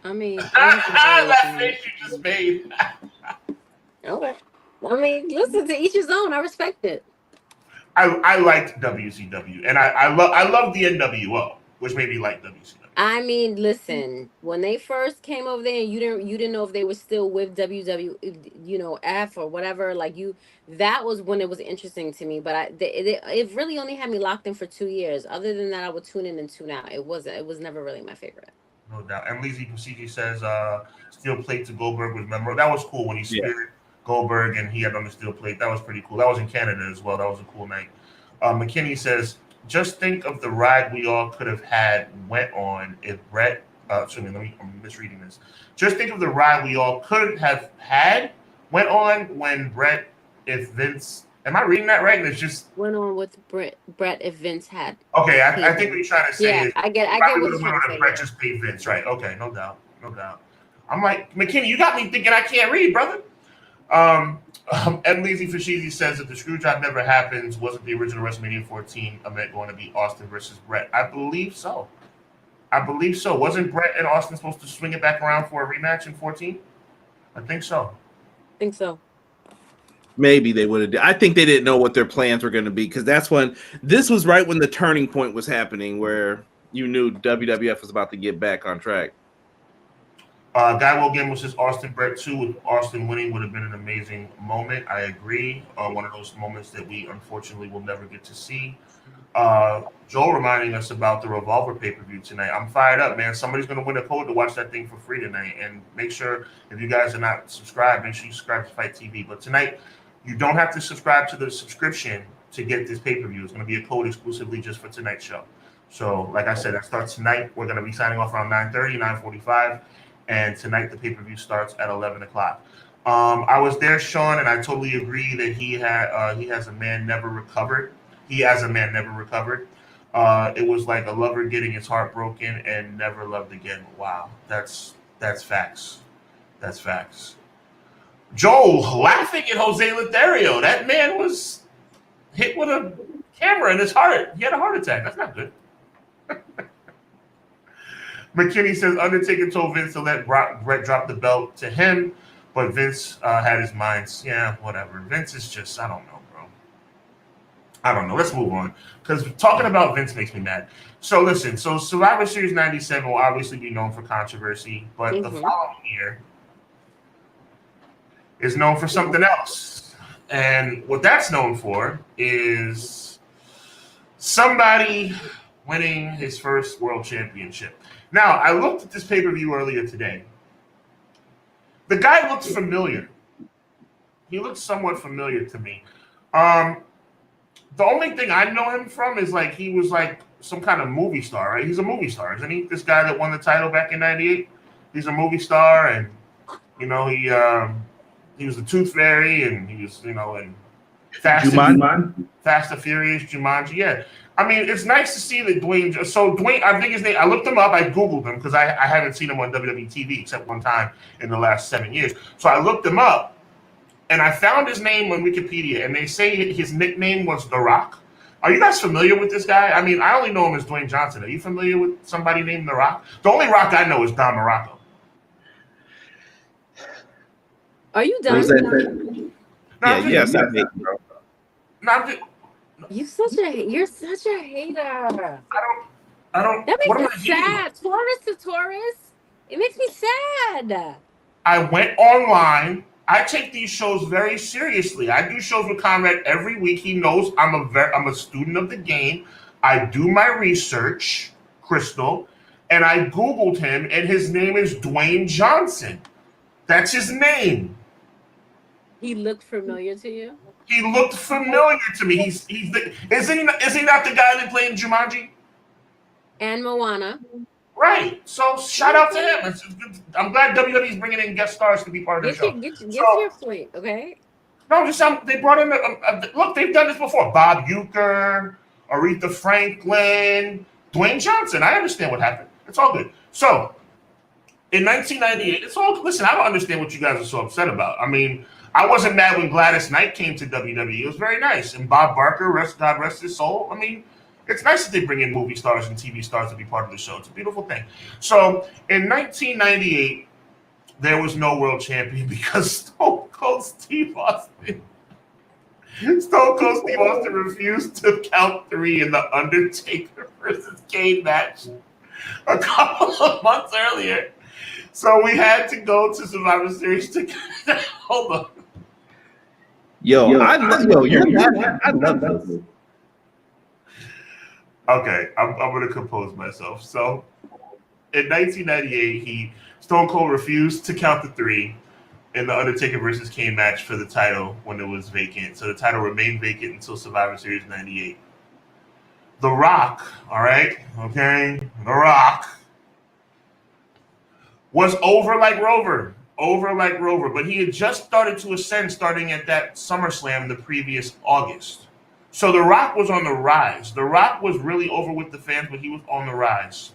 I mean, that face you just made. okay. I mean, listen, to each his own. I respect it. I liked WCW, and I love the NWO, which made me like WCW. I mean, listen, when they first came over there, and you didn't know if they were still with F or whatever. Like that was when it was interesting to me. But it really only had me locked in for 2 years. Other than that, I would tune in and tune out. It was never really my favorite. No doubt. And Lizzie from CG says steel plate to Goldberg was memorable. That was cool when he speared Goldberg and he had on the steel plate. That was pretty cool. That was in Canada as well. That was a cool night. McKinney says, just think of the ride we all could have had went on if Brett. I'm misreading this. Just think of the ride we all could have had went on when Brett, if Vince. Am I reading that right? And it's just went on with Brett if Vince had. Okay, I think what you're trying to say is I get what you're trying to say. Brett just paid Vince, right? Okay, no doubt. I'm like, McKinney, you got me thinking I can't read, brother. Ed Leezy Fashizi says that the screw job never happens. Wasn't the original WrestleMania 14 event going to be Austin versus Brett? I believe so. Wasn't Brett and Austin supposed to swing it back around for a rematch in 14? I think so. Maybe they would have. I think they didn't know what their plans were going to be because this was right when the turning point was happening where you knew WWF was about to get back on track. Guy Will Gamble says Austin Brett 2 with Austin winning would have been an amazing moment. I agree. One of those moments that we unfortunately will never get to see. Joel reminding us about the Revolver pay-per-view tonight. I'm fired up, man. Somebody's going to win a code to watch that thing for free tonight. And make sure, if you guys are not subscribed, make sure you subscribe to Fight TV. But tonight, you don't have to subscribe to the subscription to get this pay-per-view. It's going to be a code exclusively just for tonight's show. So, like I said, that starts tonight. We're going to be signing off around 9:30, 9:45. And tonight the pay-per-view starts at 11 o'clock. I was there, Sean, and I totally agree that he has a man never recovered. It was like a lover getting his heart broken and never loved again. Wow, that's facts. That's facts. Joel laughing at Jose Lothario. That man was hit with a camera in his heart. He had a heart attack. That's not good. McKinney says Undertaker told Vince to let Brett drop the belt to him, but Vince had his minds. Yeah, whatever. Vince is just, I don't know, bro. I don't know. Let's move on because talking about Vince makes me mad. So listen, Survivor Series 97 will obviously be known for controversy, but the following year is known for something else. And what that's known for is somebody winning his first world championship. Now, I looked at this pay-per-view earlier today. The guy looks familiar. He looks somewhat familiar to me. The only thing I know him from is like he was like some kind of movie star, right? He's a movie star, isn't he? This guy that won the title back in '98. He's a movie star, and he was the Tooth Fairy, and he was in Fast and Furious, Jumanji. Yeah. I mean, it's nice to see that Dwayne. So Dwayne, I think his name. I looked him up. I Googled him because I haven't seen him on WWE TV except one time in the last 7 years. So I looked him up, and I found his name on Wikipedia, and they say his nickname was The Rock. Are you guys familiar with this guy? I mean, I only know him as Dwayne Johnson. Are you familiar with somebody named The Rock? The only Rock I know is Don Morocco. Are you done? Yes, I think, bro. No, I'm just. You're such a hater. I don't. That what makes me sad. Taurus to Taurus. It makes me sad. I went online. I take these shows very seriously. I do shows with Conrad every week. He knows I'm a student of the game. I do my research, Crystal, and I Googled him, and his name is Dwayne Johnson. That's his name. He looked familiar to you? He looked familiar to me. Is he not the guy that played in Jumanji? And Moana. Right. So shout out to him. I'm glad WWE's bringing in guest stars to be part of the show. Get your point, okay? No, they brought in. Look, they've done this before. Bob Uecker, Aretha Franklin, Dwayne Johnson. I understand what happened. It's all good. So in 1998, it's all. Listen, I don't understand what you guys are so upset about. I mean, I wasn't mad when Gladys Knight came to WWE. It was very nice. And Bob Barker, God rest his soul. I mean, it's nice that they bring in movie stars and TV stars to be part of the show. It's a beautiful thing. So in 1998, there was no world champion because Stone Cold Steve Austin refused to count 3 in the Undertaker versus Kane match a couple of months earlier. So we had to go to Survivor Series to hold on. I love this. Okay, I'm going to compose myself. So, in 1998, Stone Cold refused to count the 3 in the Undertaker versus Kane match for the title when it was vacant. So the title remained vacant until Survivor Series 98. The Rock, all right, okay, The Rock was over like Rover, but he had just started to ascend starting at that SummerSlam the previous August. So The Rock was on the rise. The Rock was really over with the fans, but he was on the rise.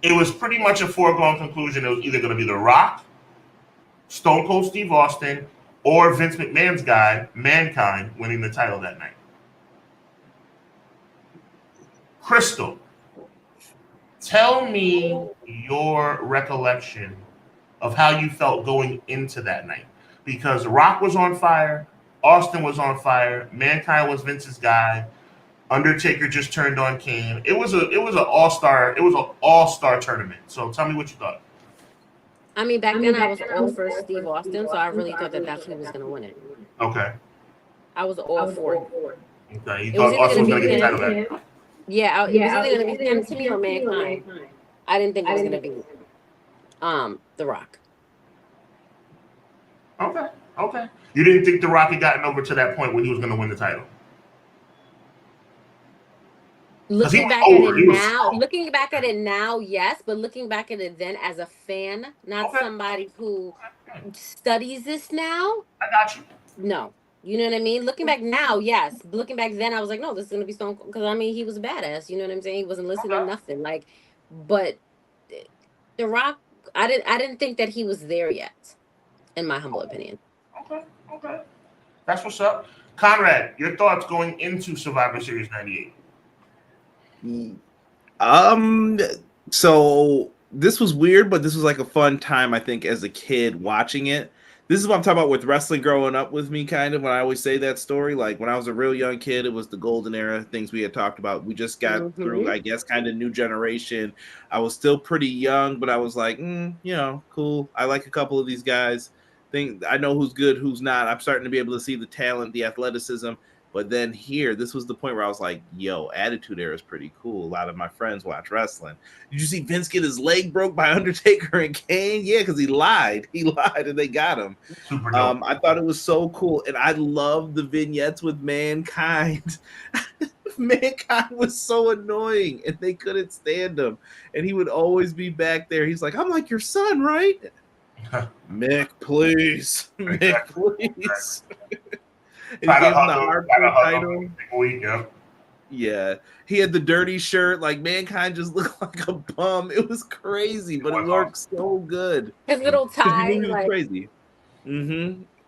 It was pretty much a foregone conclusion. It was either going to be The Rock, Stone Cold Steve Austin, or Vince McMahon's guy, Mankind, winning the title that night. Crystal, tell me your recollection of how you felt going into that night. Because Rock was on fire, Austin was on fire, Mankind was Vince's guy, Undertaker just turned on Kane. It was an all-star tournament. So tell me what you thought. I mean, back then I was all for Steve Austin, so I really thought that's who was going to win it. Okay. I was all for it. Okay. You thought Austin was going to get the title back? Yeah, it was either going to be him to me or Mankind. I didn't think it was going to be The Rock. Okay. You didn't think The Rock had gotten over to that point when he was going to win the title? Looking back at it now, yes, but looking back at it then as a fan, not somebody who studies this now. I got you. No. You know what I mean? Looking back now, yes. Looking back then, I was like, no, this is going to be Stone Cold. Because, I mean, he was a badass. You know what I'm saying? He wasn't listening to nothing. Like, but The Rock, I didn't think that he was there yet, in my humble opinion. Okay. That's what's up. Conrad, your thoughts going into Survivor Series 98? So this was weird, but this was like a fun time, I think, as a kid watching it. This is what I'm talking about with wrestling growing up with me, kind of, when I always say that story. Like, when I was a real young kid, it was the golden era, things we had talked about. We just got through, I guess, kind of new generation. I was still pretty young, but I was like, cool. I like a couple of these guys. I know who's good, who's not. I'm starting to be able to see the talent, the athleticism. But then this was the point where I was like, yo, Attitude Era is pretty cool. A lot of my friends watch wrestling. Did you see Vince get his leg broke by Undertaker and Kane? Yeah, because he lied. He lied and they got him. Super dope. I thought it was so cool. And I love the vignettes with Mankind. Mankind was so annoying and they couldn't stand him. And he would always be back there. He's like, I'm like your son, right? Mick, please. Mick, please. And he gave him the hardcore title. Yeah. He had the dirty shirt. Like, Mankind just looked like a bum. It was crazy, but it worked so good. His little tie. It was crazy.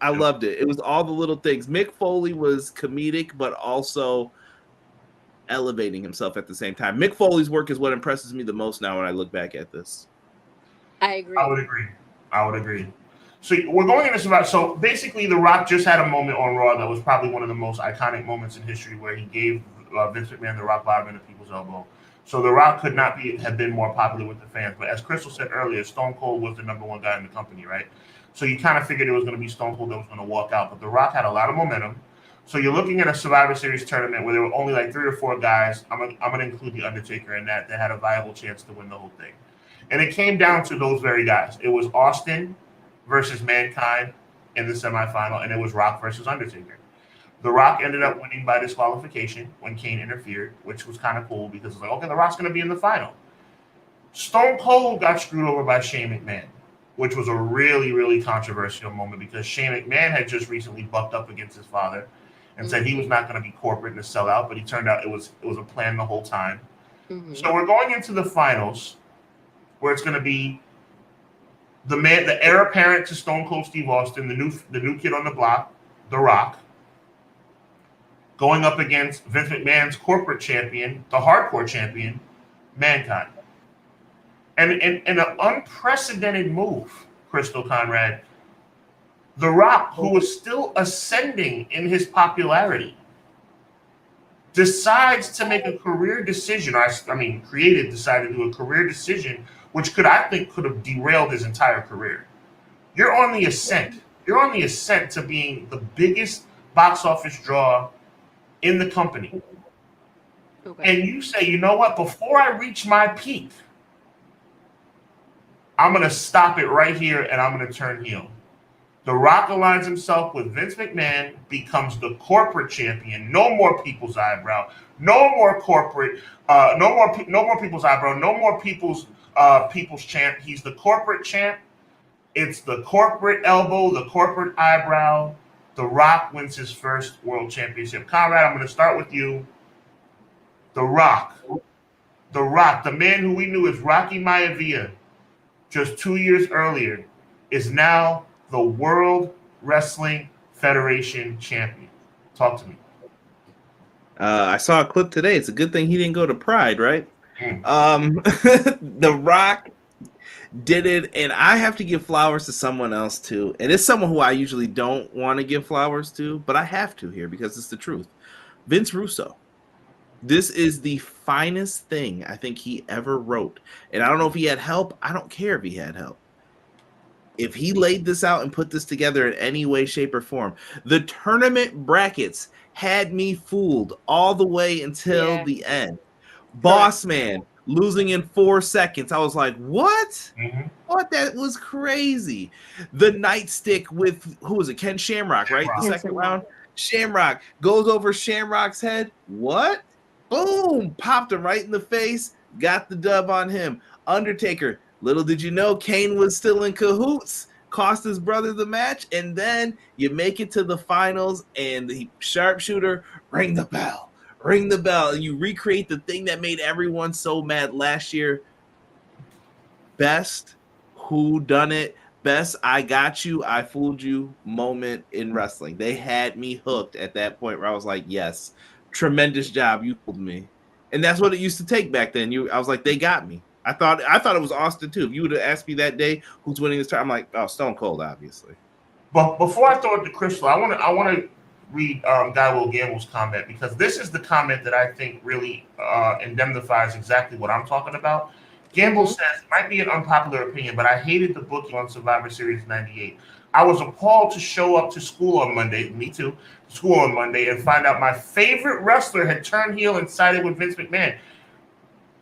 I loved it. It was all the little things. Mick Foley was comedic, but also elevating himself at the same time. Mick Foley's work is what impresses me the most now when I look back at this. I agree. I would agree. So we're going into Survivor. So basically, The Rock just had a moment on Raw that was probably one of the most iconic moments in history, where he gave Vince McMahon the rock bottom and the people's elbow. So The Rock could not have been more popular with the fans. But as Crystal said earlier, Stone Cold was the number one guy in the company, right? So you kind of figured it was going to be Stone Cold that was going to walk out. But The Rock had a lot of momentum. So you're looking at a Survivor Series tournament where there were only like 3 or 4 guys. I'm going to include The Undertaker in that had a viable chance to win the whole thing. And it came down to those very guys. It was Austin versus Mankind in the semifinal, and it was Rock versus Undertaker. The Rock ended up winning by disqualification when Kane interfered, which was kind of cool because it's like, okay, The Rock's going to be in the final. Stone Cold got screwed over by Shane McMahon, which was a really, really controversial moment because Shane McMahon had just recently bucked up against his father and said he was not going to be corporate and sell out, but he turned out it was a plan the whole time. Mm-hmm. So we're going into the finals where it's going to be the heir apparent to Stone Cold Steve Austin, the new kid on the block, The Rock, going up against Vince McMahon's corporate champion, the hardcore champion, Mankind. And in an unprecedented move, Crystal Conrad, The Rock, who was still ascending in his popularity, decides to make a career decision. Decided to do a career decision, which I think could have derailed his entire career. You're on the ascent. You're on the ascent to being the biggest box office draw in the company. Okay. And you say, you know what? Before I reach my peak, I'm going to stop it right here and I'm going to turn heel. The Rock aligns himself with Vince McMahon, becomes the corporate champion. No more people's eyebrow. No more corporate. No more people's eyebrow. No more people's champ. He's the corporate champ. It's the corporate elbow, the corporate eyebrow. The Rock wins his first world championship. Conrad, I'm going to start with you. The Rock, the man who we knew as Rocky Maivia just 2 years earlier, is now the World Wrestling Federation champion. Talk to me. I saw a clip today. It's a good thing he didn't go to Pride, right? The Rock did it, and I have to give flowers to someone else too. And it's someone who I usually don't want to give flowers to, but I have to here because it's the truth. Vince Russo. This is the finest thing I think he ever wrote. And I don't know if he had help. I don't care if he had help. If he laid this out and put this together in any way, shape, or form, the tournament brackets had me fooled all the way until the end. Boss Man losing in 4 seconds. I was like, what? Mm-hmm. What? That was crazy. The nightstick with, who was it? Ken Shamrock, right? The second round. Shamrock goes over Shamrock's head. What? Boom! Popped him right in the face. Got the dub on him. Undertaker. Little did you know, Kane was still in cahoots. Cost his brother the match. And then you make it to the finals, and the sharpshooter, ring the bell. Ring the bell. And you recreate the thing that made everyone so mad last year. Best whodunit, best I got you, I fooled you moment in wrestling. They had me hooked at that point where I was like, yes, tremendous job. You fooled me. And that's what it used to take back then. I was like, they got me. I thought it was Austin too. If you would have asked me that day who's winning this tournament, I'm like, oh, Stone Cold, obviously. But before I throw it to Crystal, I want to read Guy Will Gamble's comment, because this is the comment that I think really indemnifies exactly what I'm talking about. Gamble says, it might be an unpopular opinion, but I hated the booking on Survivor Series 98. I was appalled to show up to school on Monday, me too, school on Monday, and find out my favorite wrestler had turned heel and sided with Vince McMahon.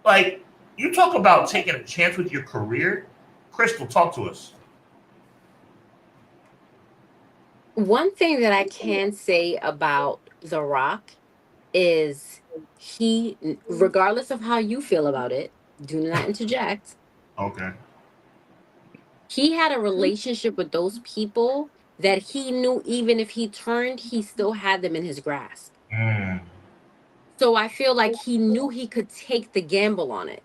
Like, you talk about taking a chance with your career. Crystal, talk to us. One thing that I can say about The Rock is he, regardless of how you feel about it, do not interject. Okay. He had a relationship with those people that he knew even if he turned, he still had them in his grasp. Mm. So I feel like he knew he could take the gamble on it.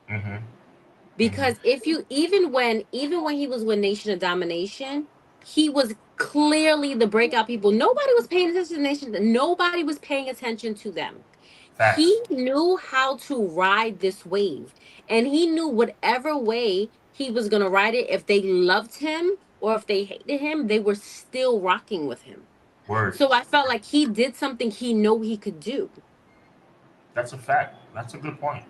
Mm-hmm. Because if you even when he was with Nation of Domination, he was clearly the breakout people. Nobody was paying attention to Nation. Nobody was paying attention to them. Facts. He knew how to ride this wave, and he knew whatever way he was going to ride it. If they loved him or if they hated him, they were still rocking with him. Word. So I felt like he did something he knew he could do. That's a fact. That's a good point.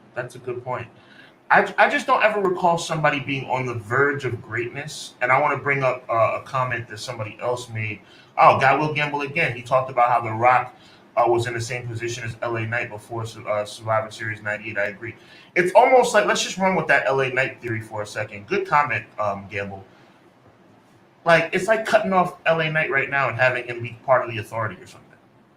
I just don't ever recall somebody being on the verge of greatness. And I want to bring up a comment that somebody else made. Oh, Guy Will Gamble again. He talked about how The Rock was in the same position as LA Knight before Survivor Series 98. I agree. It's almost like, let's just run with that LA Knight theory for a second. Good comment, Gamble. Like, it's like cutting off LA Knight right now and having him be part of the Authority or something.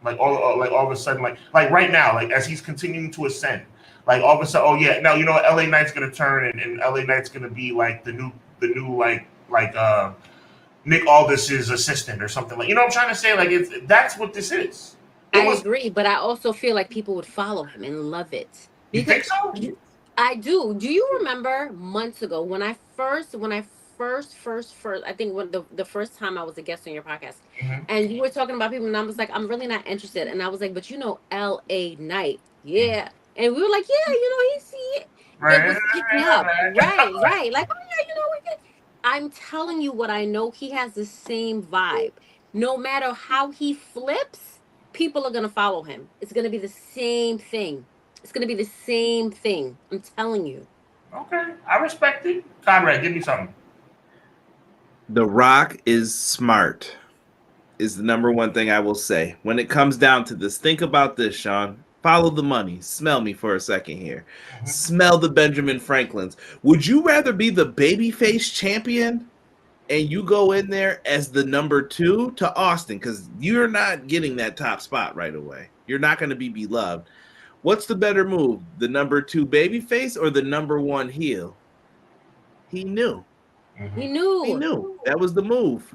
Like all of a sudden, like right now, like as he's continuing to ascend, like all of a sudden, oh yeah, now you know what, LA Knight's gonna turn and LA Knight's gonna be like the new Nick Aldis's assistant or something, like, you know what I'm trying to say? Like that's what this is. I agree, but I also feel like people would follow him and love it. You think so? I do. Do you remember months ago when I first I think when the first time I was a guest on your podcast, and you were talking about people, and I was like, I'm really not interested, and I was like, but you know, LA Knight, yeah, and we were like, yeah, you know, it was picking up, right, like, oh yeah, you know, we could. I'm telling you what I know, he has the same vibe. No matter how he flips, people are gonna follow him. It's gonna be the same thing. It's gonna be the same thing. I'm telling you. Okay, I respect it. Conrad, give me something. The Rock is smart, is the number one thing I will say. When it comes down to this, think about this, Sean. Follow the money. Smell me for a second here. Smell the Benjamin Franklins. Would you rather be the babyface champion and you go in there as the number 2 to Austin? Because you're not getting that top spot right away. You're not going to be beloved. What's the better move? The number 2 babyface or the number 1 heel? He knew. He knew. He knew. That was the move.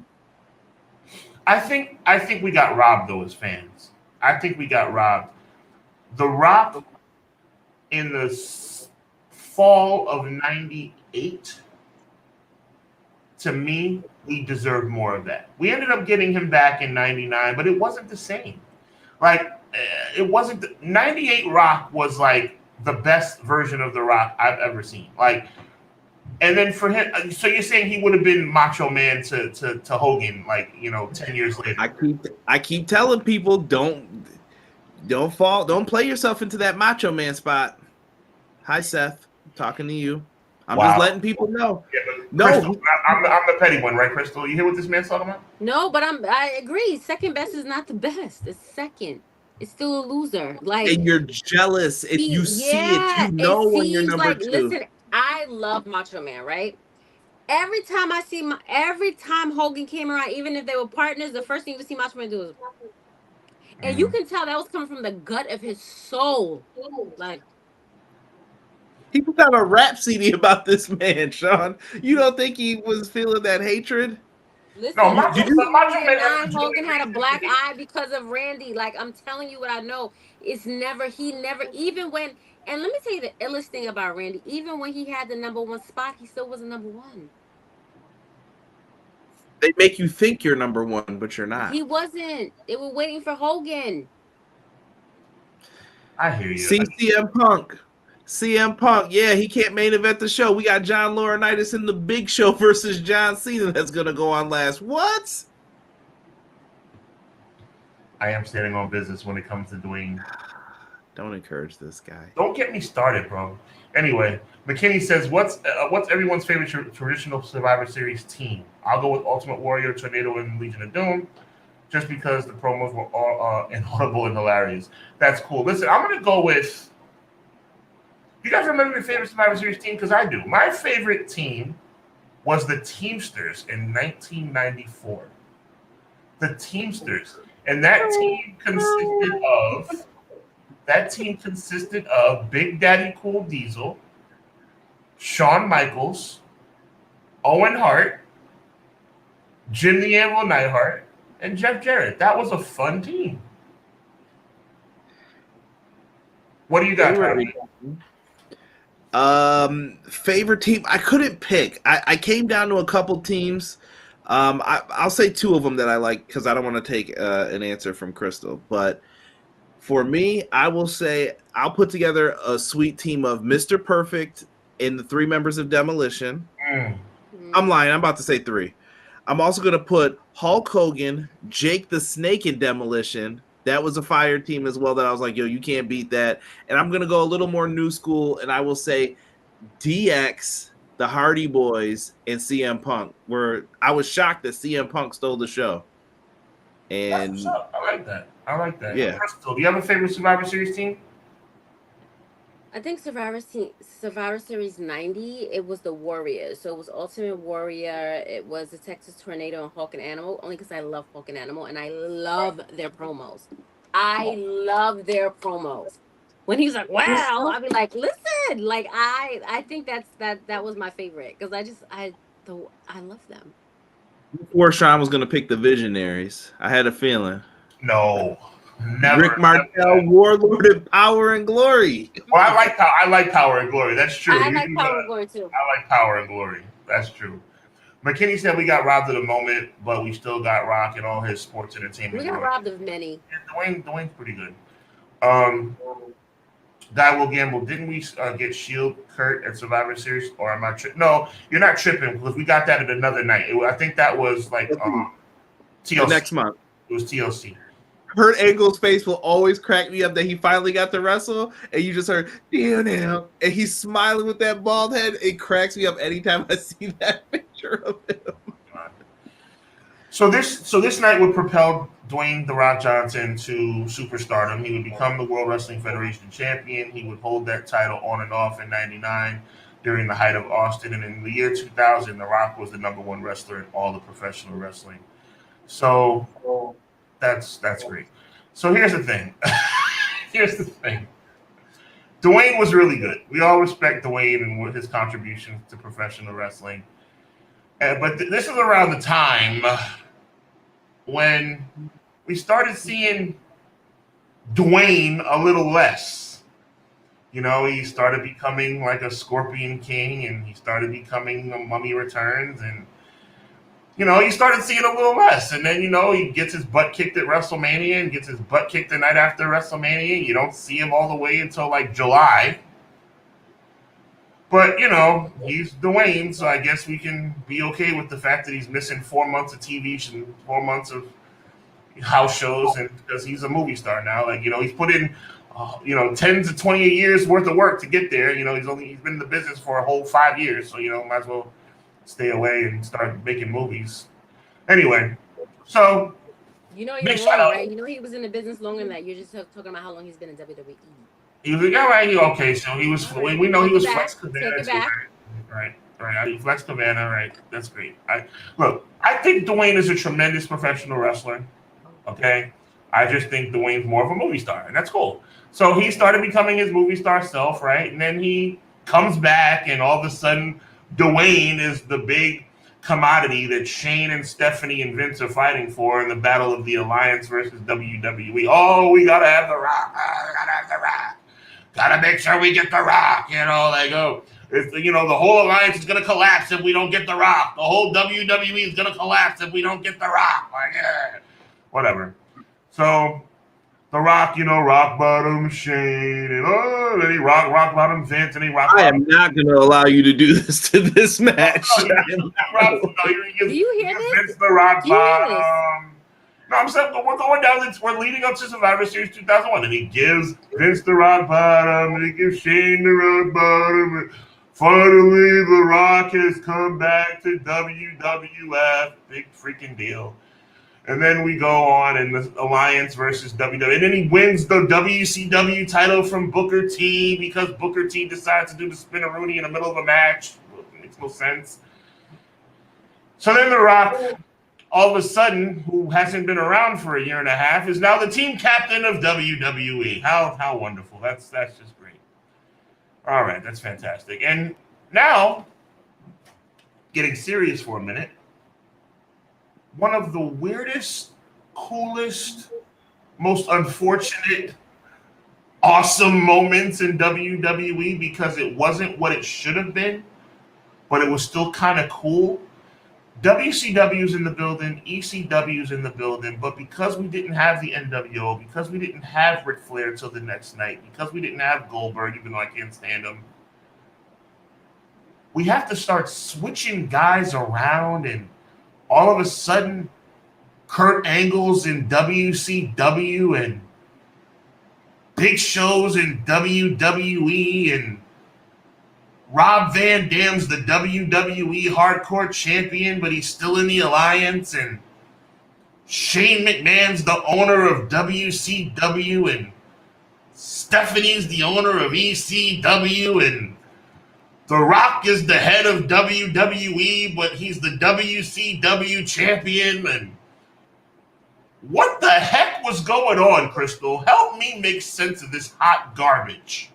I think we got robbed though as fans. I think we got robbed. The Rock in the fall of '98, to me, we deserved more of that. We ended up getting him back in '99, but it wasn't the same. Like, it wasn't. '98 Rock was like the best version of The Rock I've ever seen. Like, and then for him, so you're saying he would have been Macho Man to Hogan, like, you know, 10 years later. I keep telling people, don't play yourself into that Macho Man spot. Hi, Seth. I'm talking to you. I'm just letting people know. Yeah, no, Crystal, I'm the petty one, right, Crystal? You hear what this man's talking about? No, but I agree. Second best is not the best. It's second. It's still a loser. Like, and you're jealous if you see it. You know when you're number 2. Listen, I love Macho Man, right? Every time Hogan came around, even if they were partners, the first thing you would see Macho Man do is, and you can tell that was coming from the gut of his soul. Like, people got a rap CD about this man, Sean. You don't think he was feeling that hatred? Listen, no, Macho Man Hogan had a black eye because of Randy. Like, I'm telling you what I know. He never, even when, and let me tell you the illest thing about Randy, even when he had the number 1 spot, he still wasn't number 1. They make you think you're number 1, but you're not. He wasn't. They were waiting for Hogan. I hear you. See CM Punk, yeah, he can't main event the show. We got John Laurinaitis in the Big Show versus John Cena that's going to go on last. What? I am standing on business when it comes to Dwayne. Don't encourage this guy. Don't get me started, bro. Anyway, McKinney says, what's everyone's favorite traditional Survivor Series team? I'll go with Ultimate Warrior, Tornado, and Legion of Doom, just because the promos were all inaudible and hilarious. That's cool. Listen, I'm going to go with... You guys remember your favorite Survivor Series team? Because I do. My favorite team was the Teamsters in 1994. The Teamsters. And that team consisted of Big Daddy Cool Diesel, Shawn Michaels, Owen Hart, Jim the Anvil Neidhart, and Jeff Jarrett. That was a fun team. What do you got, Tommy? Favorite team? I couldn't pick. I came down to a couple teams. I'll say 2 of them that I like because I don't want to take an answer from Crystal. But for me, I will say I'll put together a sweet team of Mr. Perfect and the 3 members of Demolition. I'm lying. I'm about to say 3. I'm also going to put Hulk Hogan, Jake the Snake in Demolition. That was a fire team as well that I was like, yo, you can't beat that. And I'm going to go a little more new school, and I will say DX, the Hardy Boys, and CM Punk. Where I was shocked that CM Punk stole the show. And That's what's up. I like that. Yeah. Crystal, do you have a favorite Survivor Series team? I think Survivor Series 90, it was the Warriors. So it was Ultimate Warrior, it was the Texas Tornado, and Hulk and Animal, only because I love Hulk and Animal, and I love their promos. I love their promos. When he was like, wow, I'd be like, listen, like I think that was my favorite because I love them. before Sean was going to pick the Visionaries, I had a feeling. No. Never. Rick Martel, Warlord of Power and Glory. Well, I like Power and Glory. That's true. I like Power and Glory too. I like Power and Glory. That's true. McKinney said we got robbed of the moment, but we still got Rock and all his sports entertainment. We got robbed of many. Yeah, Dwayne's pretty good. Guy will gamble. Didn't we get Shield Kurt at Survivor Series? Or am I tripping? No, you're not tripping because we got that at another night. I think that was like TLC. Next month. It was TLC. Kurt Angle's face will always crack me up that he finally got to wrestle, and you just heard and he's smiling with that bald head. It cracks me up anytime I see that picture of him. So this night would propel Dwayne "The Rock" Johnson to superstardom. He would become the World Wrestling Federation champion. He would hold that title on and off in '99 during the height of Austin, and in the year 2000, The Rock was the #1 wrestler in all of professional wrestling. So that's great. So here's the thing. Dwayne was really good. We all respect Dwayne and his contributions to professional wrestling. But this is around the time when we started seeing Dwayne a little less. You know, he started becoming like a Scorpion King, and he started becoming a Mummy Returns, and you know, he started seeing a little less. And then, you know, he gets his butt kicked at WrestleMania and gets his butt kicked the night after WrestleMania. You don't see him all the way until like July. But, you know, he's Dwayne, so I guess we can be okay with the fact that he's missing 4 months of TV and 4 months of house shows, and because he's a movie star now. Like, you know, he's put in, 10 to 20 years worth of work to get there. You know, he's been in the business for a whole 5 years, so, you know, might as well stay away and start making movies. Anyway, so you know you're wrong, right? You know he was in the business longer than that. You're just talking about how long he's been in WWE. He was like, all right, okay. So he was. Right. We know he was Flex Cabana. Right. Flex Cabana. Right. That's great. I think Dwayne is a tremendous professional wrestler. Okay. I just think Dwayne's more of a movie star, and that's cool. So he started becoming his movie star self, right? And then he comes back, and all of a sudden, Dwayne is the big commodity that Shane and Stephanie and Vince are fighting for in the Battle of the Alliance versus WWE. Oh, we gotta have The Rock. Gotta have The Rock. Gotta make sure we get The Rock. You know, like, the whole alliance is gonna collapse if we don't get The Rock. The whole WWE is gonna collapse if we don't get The Rock. Like, whatever. So The Rock, rock bottom Shane, and then he rock bottom Vince, and he rock bottom. I am not going to allow you to do this to this match. Do you hear this? Vince the rock bottom. No, I'm saying we're going down. We're leading up to Survivor Series 2001, and he gives Vince the rock bottom, and he gives Shane the rock bottom. And finally, The Rock has come back to WWF. Big freaking deal. And then we go on in the Alliance versus WWE. And then he wins the WCW title from Booker T because Booker T decides to do the spin-a-rooney in the middle of a match. It makes no sense. So then The Rock, all of a sudden, who hasn't been around for a year and a half, is now the team captain of WWE. How wonderful. That's just great. All right, that's fantastic. And now, getting serious for a minute, one of the weirdest, coolest, most unfortunate, awesome moments in WWE because it wasn't what it should have been, but it was still kind of cool. WCW's in the building, ECW's in the building, but because we didn't have the NWO, because we didn't have Ric Flair till the next night, because we didn't have Goldberg, even though I can't stand him, we have to start switching guys around, and all of a sudden, Kurt Angle's in WCW and Big Show's in WWE, and Rob Van Dam's the WWE Hardcore Champion, but he's still in the Alliance, and Shane McMahon's the owner of WCW, and Stephanie's the owner of ECW, and The Rock is the head of WWE, but he's the WCW champion. And what the heck was going on, Crystal? Help me make sense of this hot garbage.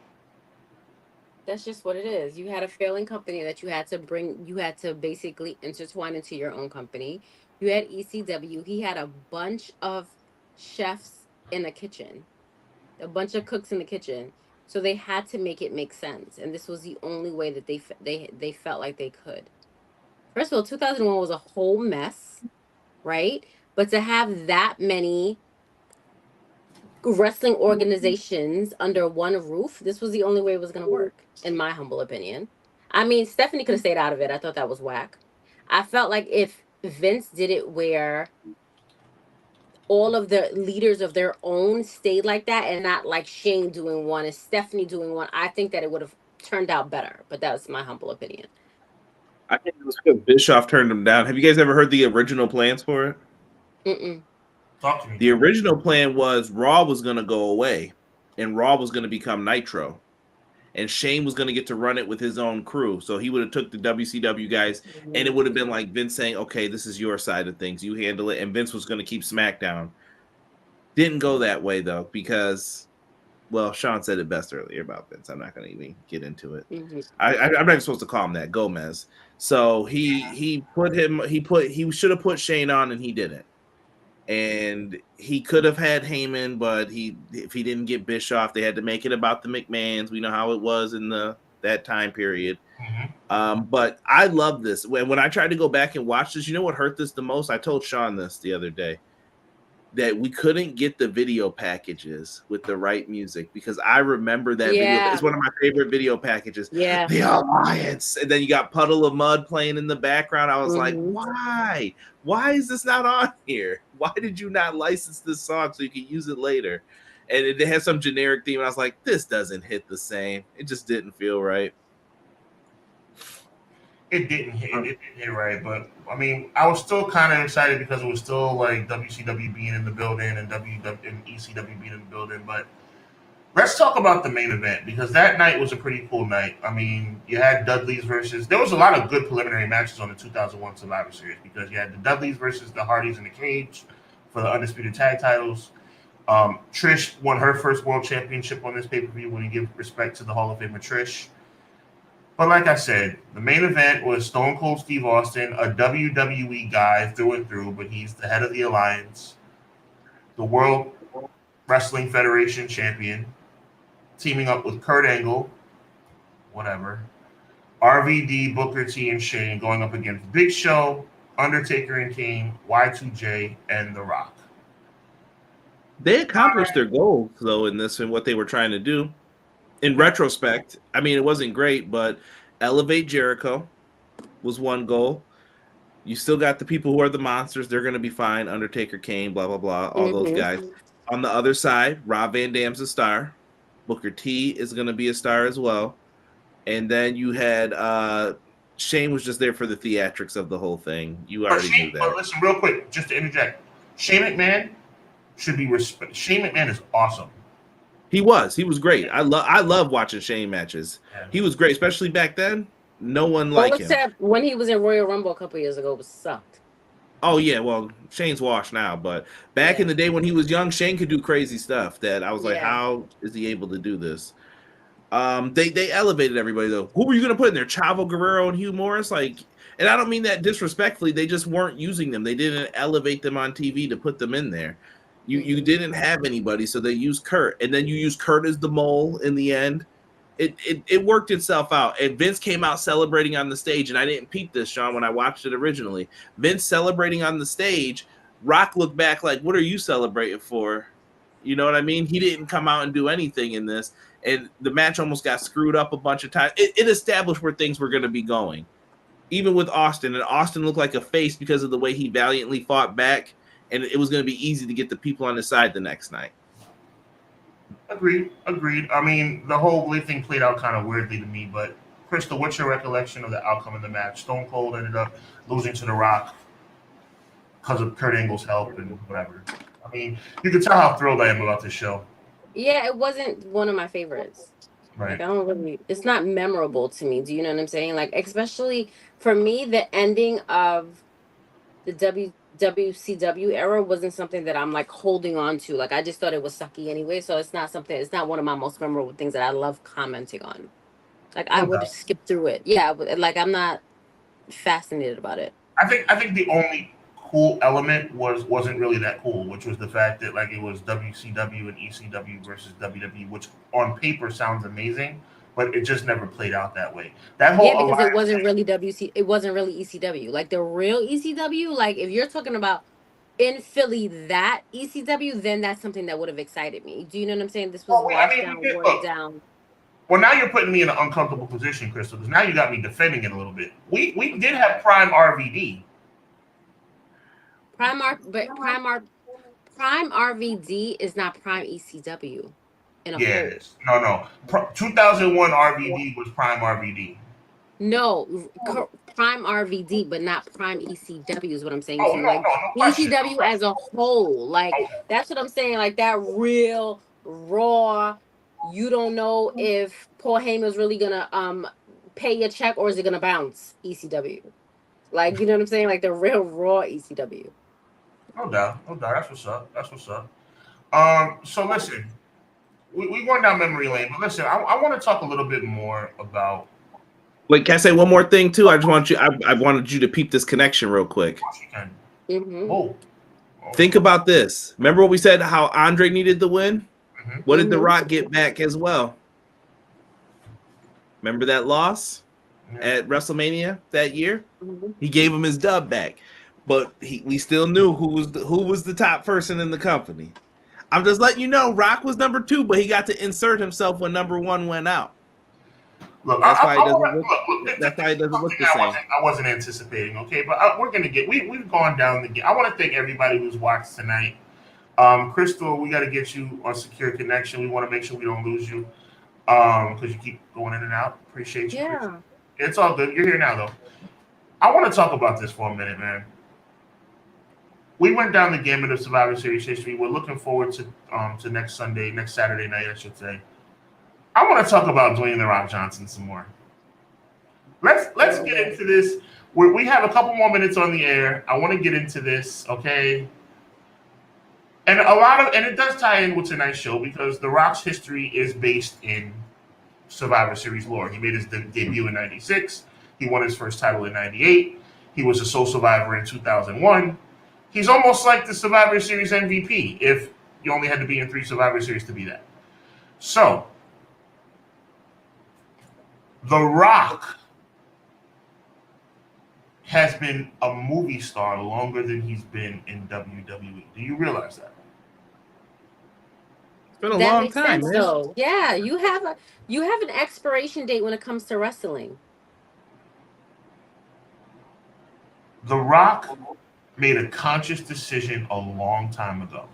That's just what it is. You had a failing company that you had to basically intertwine into your own company. You had ECW. He had a bunch of chefs in the kitchen, a bunch of cooks in the kitchen. So they had to make it make sense. And this was the only way that they felt like they could. First of all, 2001 was a whole mess, right? But to have that many wrestling organizations under one roof, this was the only way it was going to work, in my humble opinion. I mean, Stephanie could have stayed out of it. I thought that was whack. I felt like if Vince did it where all of the leaders of their own stayed like that and not like Shane doing one and Stephanie doing one, I think that it would have turned out better. But that was my humble opinion. I think it was because Bischoff turned him down. Have you guys ever heard the original plans for it? Mm-mm. Talk to me. The original plan was Raw was going to go away and Raw was going to become Nitro. And Shane was going to get to run it with his own crew. So he would have took the WCW guys, and it would have been like Vince saying, okay, this is your side of things. You handle it. And Vince was going to keep SmackDown. Didn't go that way, though, because, well, Sean said it best earlier about Vince. I'm not going to even get into it. Mm-hmm. I'm not even supposed to call him that, Gomez. So he should have put Shane on, and he didn't. And he could have had Heyman, but if he didn't get Bischoff, they had to make it about the McMahons. We know how it was in that time period. Mm-hmm. But I love this. When I tried to go back and watch this, you know what hurt this the most? I told Sean this the other day, that we couldn't get the video packages with the right music, because I remember that video. It's one of my favorite video packages. Yeah. The Alliance. And then you got Puddle of Mud playing in the background. I was like, Mm-hmm. why? Why is this not on here? Why did you not license this song so you could use it later? And it had some generic theme. And I was like, this doesn't hit the same. It just didn't feel right. It didn't hit right, but I mean, I was still kind of excited because it was still like WCW being in the building and ECW being in the building. But let's talk about the main event, because that night was a pretty cool night. I mean, you had Dudley's versus. There was a lot of good preliminary matches on the 2001 Survivor Series, because you had the Dudleys versus the Hardys in the cage for the undisputed tag titles. Trish won her first world championship on this pay-per-view, when you give respect to the Hall of Famer Trish. But like I said, the main event was Stone Cold Steve Austin, a WWE guy through and through, but he's the head of the Alliance, the World Wrestling Federation champion, teaming up with Kurt Angle, RVD, Booker T, and Shane, going up against Big Show, Undertaker and Kane, Y2J, and The Rock. They accomplished their goals, though, in this and what they were trying to do. In retrospect, I mean, it wasn't great, but elevate Jericho was one goal. You still got the people who are the monsters. They're going to be fine. Undertaker, Kane, blah, blah, blah, all those guys. On the other side, Rob Van Dam's a star. Booker T is going to be a star as well. And then you had Shane was just there for the theatrics of the whole thing. You already knew that. But listen, real quick, just to interject. Shane McMahon should be respected. Shane McMahon is awesome. He was great. I love watching Shane matches. Yeah. He was great, especially back then. No one like him. Except when he was in Royal Rumble a couple years ago, it was sucked. Oh yeah, well, Shane's washed now, but back in the day when he was young, Shane could do crazy stuff that I was like, how is he able to do this? They elevated everybody though. Who were you gonna put in there? Chavo Guerrero and Hugh Morris? Like, and I don't mean that disrespectfully, they just weren't using them. They didn't elevate them on TV to put them in there. You didn't have anybody, so they used Kurt, and then you used Kurt as the mole in the end. It worked itself out, and Vince came out celebrating on the stage, and I didn't peep this, Sean, when I watched it originally. Vince celebrating on the stage, Rock looked back like, what are you celebrating for? You know what I mean? He didn't come out and do anything in this, and the match almost got screwed up a bunch of times. It established where things were going to be going, even with Austin, and Austin looked like a face because of the way he valiantly fought back. And it was going to be easy to get the people on his side the next night. Agreed. I mean, the whole thing played out kind of weirdly to me, but Crystal, what's your recollection of the outcome of the match? Stone Cold ended up losing to The Rock because of Kurt Angle's help and whatever. I mean, you can tell how thrilled I am about this show. Yeah, it wasn't one of my favorites. Right. Like, I don't really, it's not memorable to me. Do you know what I'm saying? Like, especially for me, the ending of the WCW era wasn't something that I'm like holding on to. Like, I just thought it was sucky anyway. So it's not one of my most memorable things that I love commenting on. Like, I would skip through it. Yeah, like, I'm not fascinated about it. I think the only cool element wasn't really that cool, which was the fact that like it was WCW and ECW versus WWE, which on paper sounds amazing, but it just never played out that way. That whole because it wasn't really it wasn't really ECW. Like the real ECW, like if you're talking about in Philly that ECW, then that's something that would have excited me. Do you know what I'm saying? This was watered down. Well, now you're putting me in an uncomfortable position, Crystal, because now you got me defending it a little bit. We did have Prime RVD. Prime RVD is not Prime ECW. Yes. No. 2001 RVD was Prime RVD. No, Prime RVD, but not Prime ECW is what I'm saying. Oh, no ECW as a whole. Like, that's what I'm saying. Like, that real, raw, you don't know if Paul Heyman's really going to pay your check or is it going to bounce ECW. Like, you know what I'm saying? Like, the real, raw ECW. No doubt. That's what's up. So listen, we going down memory lane, but listen, I want to talk a little bit more about. Wait, can I say one more thing too? I wanted you to peep this connection real quick. Mm-hmm. Oh. Think about this. Remember what we said? How Andre needed the win. Mm-hmm. What did The Rock get back as well? Remember that loss at WrestleMania that year? Mm-hmm. He gave him his dub back. But we still knew who was the top person in the company. I'm just letting you know, Rock was number 2, but he got to insert himself when number 1 went out. Look, that's why it doesn't look the same. I wasn't anticipating, okay? But we're gonna we've gone down the game. I want to thank everybody who's watched tonight. Crystal, we got to get you on secure connection. We want to make sure we don't lose you because you keep going in and out. Appreciate you. Yeah, Crystal. It's all good. You're here now, though. I want to talk about this for a minute, man. We went down the gamut of Survivor Series history. We're looking forward to next Saturday night, I should say. I want to talk about Dwayne "The Rock" Johnson some more. Let's get into this. We have a couple more minutes on the air. I want to get into this, okay? And it does tie in with tonight's show because The Rock's history is based in Survivor Series lore. He made his debut in '96. He won his first title in '98. He was a sole survivor in 2001. He's almost like the Survivor Series MVP if you only had to be in 3 Survivor Series to be that. So, The Rock has been a movie star longer than he's been in WWE. Do you realize that? It's been a long time, man. Though. Yeah, you have an expiration date when it comes to wrestling. The Rock made a conscious decision a long time ago.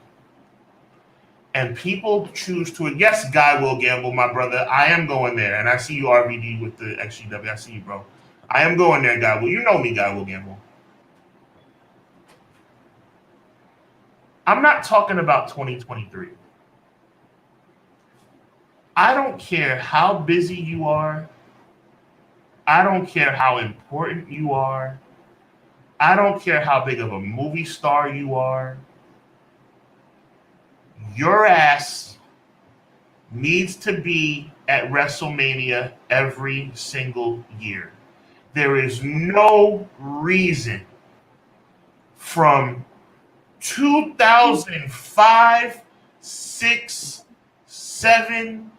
And people choose to, yes, Guy will gamble, my brother. I am going there. And I see you, RVD, with the XGW. I see you, bro. I am going there, Guy will. You know me, Guy will gamble. I'm not talking about 2023. I don't care how busy you are. I don't care how important you are. I don't care how big of a movie star you are. Your ass needs to be at WrestleMania every single year. There is no reason from 2005, 6, 7,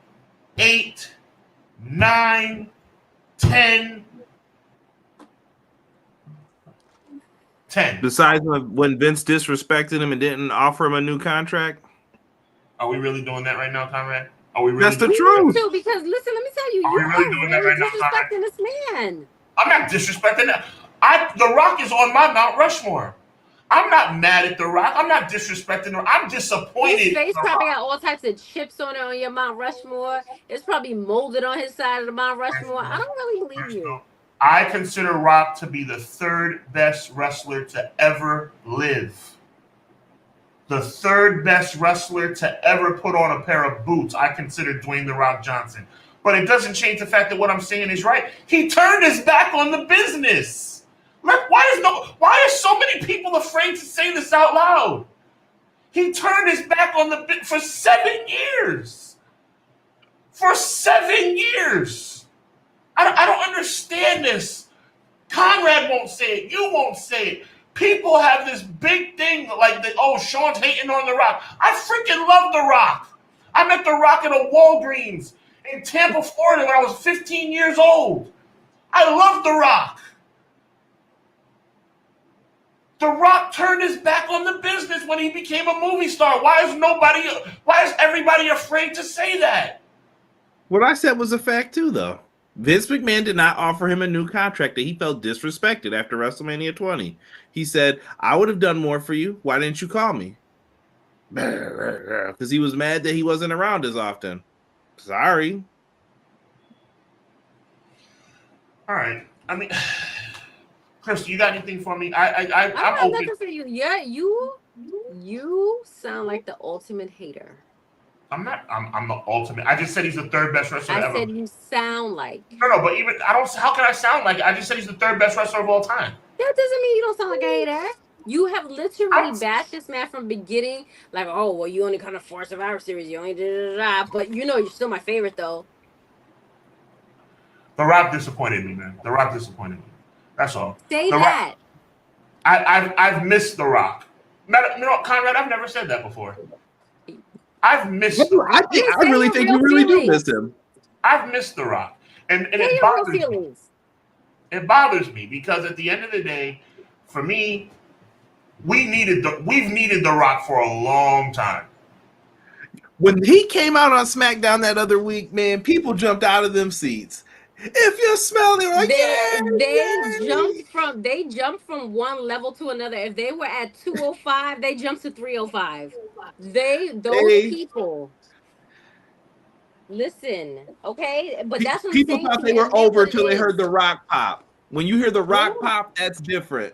8, 9, 10. Besides when Vince disrespected him and didn't offer him a new contract? Are we really doing that right now, Conrad? Are we really? That's the truth. Too, because listen, let me tell you, Are we really doing that right now, disrespecting this man. I'm not disrespecting that. The Rock is on my Mount Rushmore. I'm not mad at The Rock. I'm not disrespecting The Rock. I'm disappointed. His face probably got all types of chips on it on your Mount Rushmore. It's probably molded on his side of the Mount Rushmore. I don't really believe you. I consider Rock to be the third best wrestler to ever live. The third best wrestler to ever put on a pair of boots. I consider Dwayne The Rock Johnson. But it doesn't change the fact that what I'm saying is right. He turned his back on the business. Why are so many people afraid to say this out loud? He turned his back on the business for 7 years. For 7 years. I don't understand this. Conrad won't say it. You won't say it. People have this big thing like, Sean's hating on The Rock. I freaking love The Rock. I met The Rock at a Walgreens in Tampa, Florida when I was 15 years old. I love The Rock. The Rock turned his back on the business when he became a movie star. Why is everybody afraid to say that? What I said was a fact too, though. Vince McMahon did not offer him a new contract that he felt disrespected after WrestleMania 20. He said, I would have done more for you. Why didn't you call me? Because he was mad that he wasn't around as often. Sorry. All right. I mean, Chris, you got anything for me? I'm got nothing for you. Yeah, you sound like the ultimate hater. I'm not. I'm the ultimate. I just said he's the third best wrestler ever. I said you sound like. No, but even I don't. How can I sound like? I just said he's the third best wrestler of all time. That doesn't mean you don't sound like a hater. You have literally bashed this man from beginning. Like, oh well, you only kind of forced Survivor Series. You only but you're still my favorite though. The Rock disappointed me, man. The Rock disappointed me. That's all. Say that. I've missed The Rock. Conrad, I've never said that before. I've missed. I really think you really do miss him. I've missed The Rock, and it bothers me. It bothers me because at the end of the day, for me, we've needed The Rock for a long time. When he came out on SmackDown that other week, man, people jumped out of them seats. If you're smelling like they jumped from one level to another. If they were at 205, they jumped to 305. People. Listen, okay, but that's what people thought they were over until they heard The Rock pop. When you hear The Rock pop, that's different.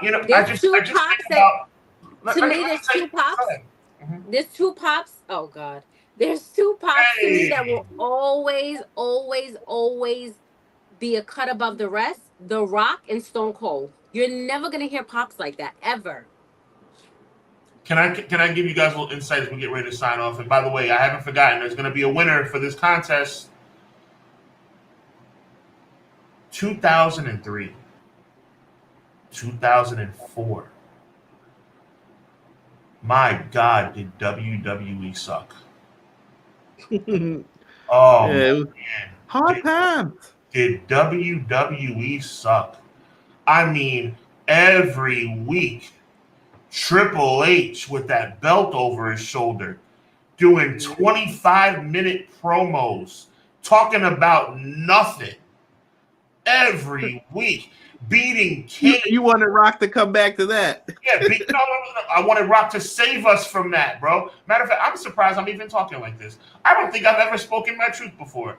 There's two pops. There's two pops. Oh God. There's two pops to me that will always, always, always be a cut above the rest. The Rock and Stone Cold. You're never gonna hear pops like that ever. Can I give you guys a little insight as we get ready to sign off? And by the way, I haven't forgotten. There's going to be a winner for this contest. 2003, 2004. My God, did WWE suck? Oh, yeah, man. Hard times. Did WWE suck? I mean, every week, Triple H with that belt over his shoulder, doing 25-minute promos, talking about nothing every week, beating Kane. You wanted Rock to come back to that. Yeah, no, I wanted Rock to save us from that, bro. Matter of fact, I'm surprised I'm even talking like this. I don't think I've ever spoken my truth before.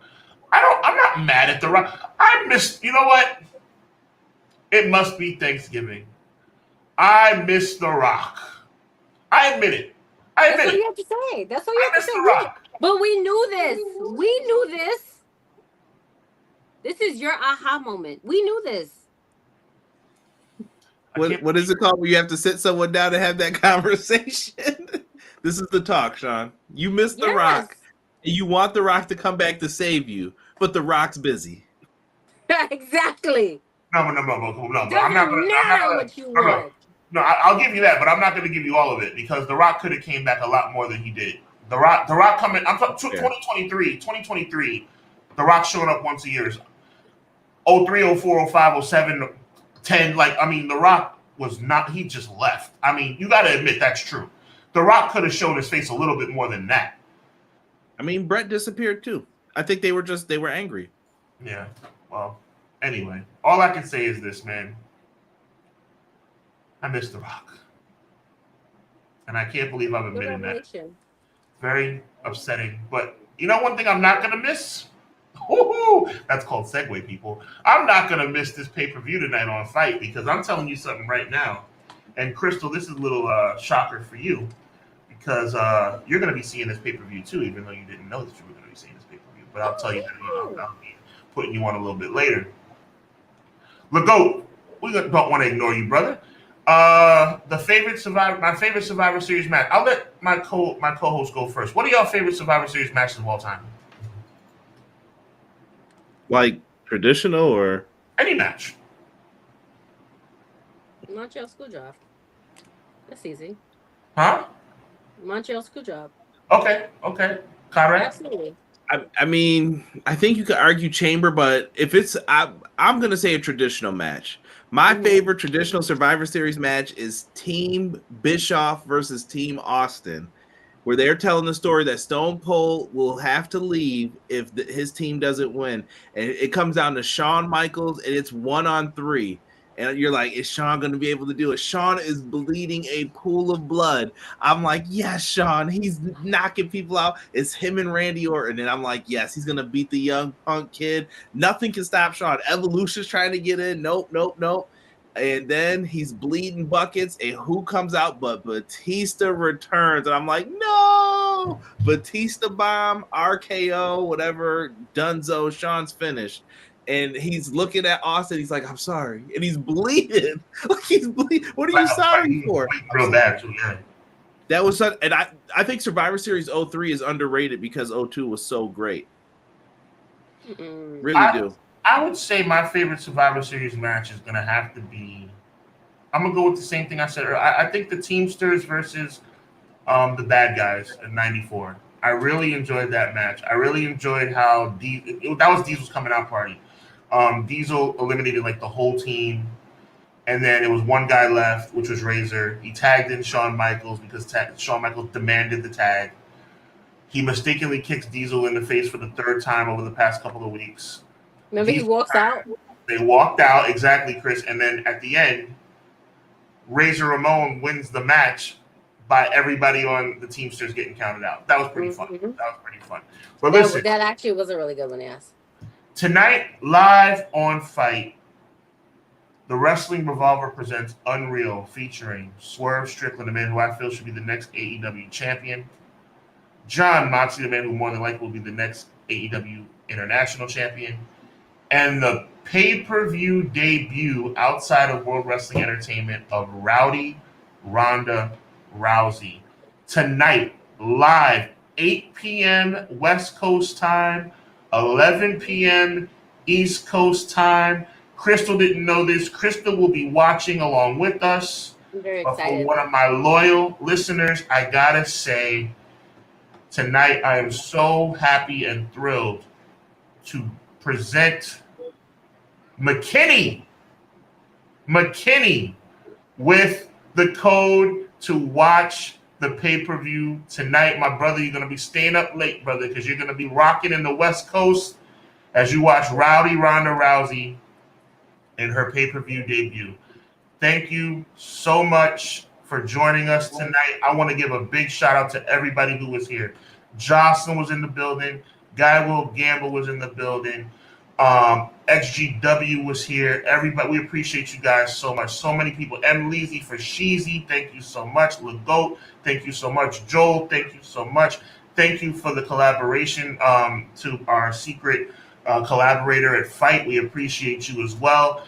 I'm not mad at The Rock. You know what? It must be Thanksgiving. I miss The Rock. I admit it. That's all you have to say. That's all you have to say. The Rock. But we knew this. We knew this. This is your aha moment. We knew this. What is it called when you have to sit someone down and have that conversation? This is the talk, Sean. You miss The Rock. And you want The Rock to come back to save you, but The Rock's busy. Exactly. No. I'm not gonna. No, I'll give you that, but I'm not going to give you all of it because The Rock could have came back a lot more than he did. The Rock coming. I'm talking 2023. The Rock showing up once a year. 03, 04, 05, 07, 10. The Rock was not. He just left. I mean, you got to admit that's true. The Rock could have shown his face a little bit more than that. I mean, Brett disappeared too. I think they were angry. Yeah. Well, anyway, all I can say is this, man. I miss The Rock. And I can't believe I'm Good admitting that. revelation. Very upsetting. But you know one thing I'm not going to miss? Woo-hoo! That's called segue, people. I'm not going to miss this pay-per-view tonight on Fight because I'm telling you something right now. And Crystal, this is a little shocker for you because you're going to be seeing this pay-per-view too, even though you didn't know that you were going to be seeing this pay-per-view. But I'll tell you that I'll be putting you on a little bit later. LeGoat, we don't want to ignore you, brother. My favorite Survivor Series match. I'll let my co-host go first. What are y'all favorite Survivor Series matches of all time? Like traditional or Any match. Montreal Screwjob. That's easy. Huh? Montreal Screwjob. Okay. Conrad? Absolutely. I mean, I think you could argue Chamber, but if it's I'm gonna say a traditional match. My favorite traditional Survivor Series match is Team Bischoff versus Team Austin, where they're telling the story that Stone Cold will have to leave if his team doesn't win. And it comes down to Shawn Michaels, and it's 1-on-3. And you're like, is Shawn going to be able to do it? Shawn is bleeding a pool of blood. I'm like, yes, Shawn. He's knocking people out. It's him and Randy Orton. And I'm like, yes, he's going to beat the young punk kid. Nothing can stop Shawn. Evolution's trying to get in. Nope. And then he's bleeding buckets. And who comes out but Batista returns? And I'm like, no! Batista bomb, RKO, whatever, Dunzo, Shawn's finished. And he's looking at Austin. He's like, I'm sorry. And he's bleeding. Like he's bleeding. What are you sorry for? Real bad, too, yeah. That was such, and I think Survivor Series 03 is underrated because 02 was so great. Really do. I would say my favorite Survivor Series match is going to have to be, I'm going to go with the same thing I said earlier. I think the Teamsters versus the Bad Guys in 94. I really enjoyed that match. I really enjoyed how that was Diesel's coming out party. Diesel eliminated like the whole team, and then it was one guy left, which was Razor. He tagged in Shawn Michaels because Shawn Michaels demanded the tag. He mistakenly kicks Diesel in the face for the third time over the past couple of weeks. Remember, he walks out. They walked out, exactly, Chris. And then at the end, Razor Ramon wins the match by everybody on the Teamsters getting counted out. That was pretty fun. But listen, that actually was a really good one, yes. Tonight, live on Fight, the Wrestling Revolver presents Unreal, featuring Swerve Strickland, the man who I feel should be the next AEW champion, John Moxley, the man who more than likely will be the next AEW International champion, and the pay-per-view debut outside of World Wrestling Entertainment of Rowdy Ronda Rousey. Tonight, live, 8 p.m. West Coast time, 11 p.m. East Coast time. Crystal didn't know this. Crystal will be watching along with us. I'm very but excited. For one of my loyal listeners, I gotta say, tonight I am so happy and thrilled to present McKinney with the code to watch the pay-per-view tonight. My brother, you're going to be staying up late, brother, because you're going to be rocking in the West Coast as you watch Rowdy Ronda Rousey in her pay-per-view debut. Thank you so much for joining us tonight. I want to give a big shout out to everybody who was here. Jocelyn was in the building. Guy Will Gamble was in the building. XGW was here. Everybody, we appreciate you guys so much. So many people. M. Leezy for Sheezy, thank you so much. LeGoat, thank you so much. Joel, thank you so much. Thank you for the collaboration to our secret collaborator at Fight. We appreciate you as well.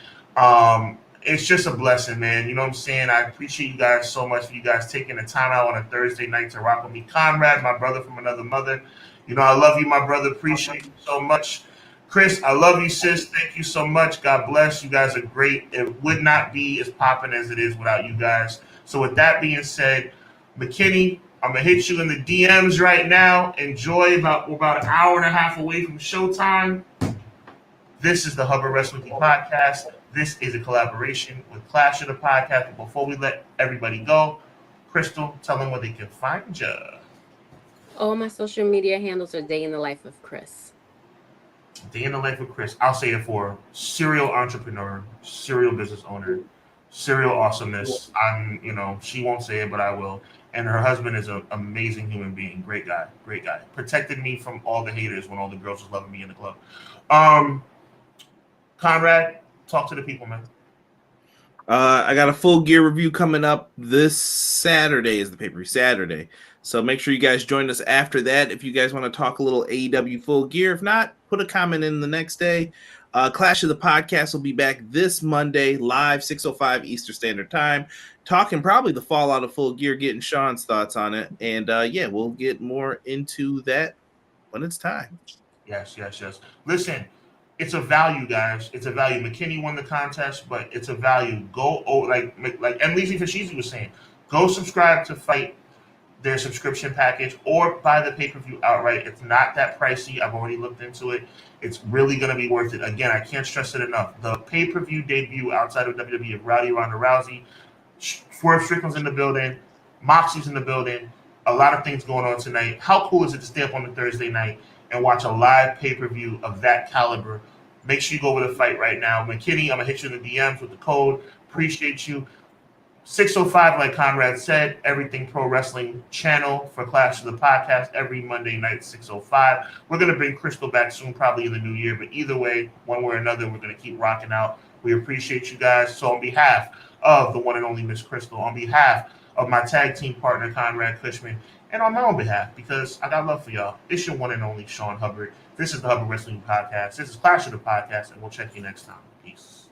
It's just a blessing, man. You know what I'm saying? I appreciate you guys so much for you guys taking the time out on a Thursday night to rock with me. Conrad, my brother from another mother. You know, I love you, my brother. Appreciate you so much. Chris, I love you, sis. Thank you so much. God bless. You guys are great. It would not be as popping as it is without you guys. So with that being said, McKinney, I'm going to hit you in the DMs right now. Enjoy. We're about an hour and a half away from showtime. This is the Hubbard Wrestling Weekly podcast. This is a collaboration with Clash of the Podcast. But before we let everybody go, Crystal, tell them where they can find you. All my social media handles are Day in the Life of Chris. Day in the Life of Chris. I'll say it for serial entrepreneur, serial business owner, serial awesomeness. She won't say it, but I will. And her husband is an amazing human being. Great guy. Protected me from all the haters when all the girls was loving me in the club. Conrad, talk to the people, man. I got a full gear review coming up this Saturday. Is the pay-per-view Saturday? So make sure you guys join us after that. If you guys want to talk a little AEW full gear, if not, put a comment in the next day. Clash of the Podcast will be back this Monday, live 6:05 Eastern Standard Time, talking probably the fallout of Full Gear, getting Sean's thoughts on it, and we'll get more into that when it's time. Yes. Listen, it's a value, guys. It's a value. McKinney won the contest, but it's a value. Go like and Lizzie Fashizi was saying, go subscribe to Fight, their subscription package, or buy the pay-per-view outright. It's not that pricey. I've already looked into it. It's really going to be worth it. Again, I can't stress it enough. The pay-per-view debut outside of WWE of Ronda Rousey, Swerve Strickland's in the building, Moxie's in the building. A lot of things going on tonight. How cool is it to stay up on the Thursday night and watch a live pay-per-view of that caliber? Make sure you go over the Fight right now. McKinney, I'm going to hit you in the DMs with the code. Appreciate you. 6:05, like Conrad said, Everything Pro Wrestling channel for Clash of the Podcast every Monday night, 6:05. We're going to bring Crystal back soon, probably in the new year. But either way, one way or another, we're going to keep rocking out. We appreciate you guys. So on behalf of the one and only Miss Crystal, on behalf of my tag team partner, Conrad Cushman, and on my own behalf, because I got love for y'all, it's your one and only Sean Hubbard. This is the Hubbard Wrestling Podcast. This is Clash of the Podcast, and we'll check you next time. Peace.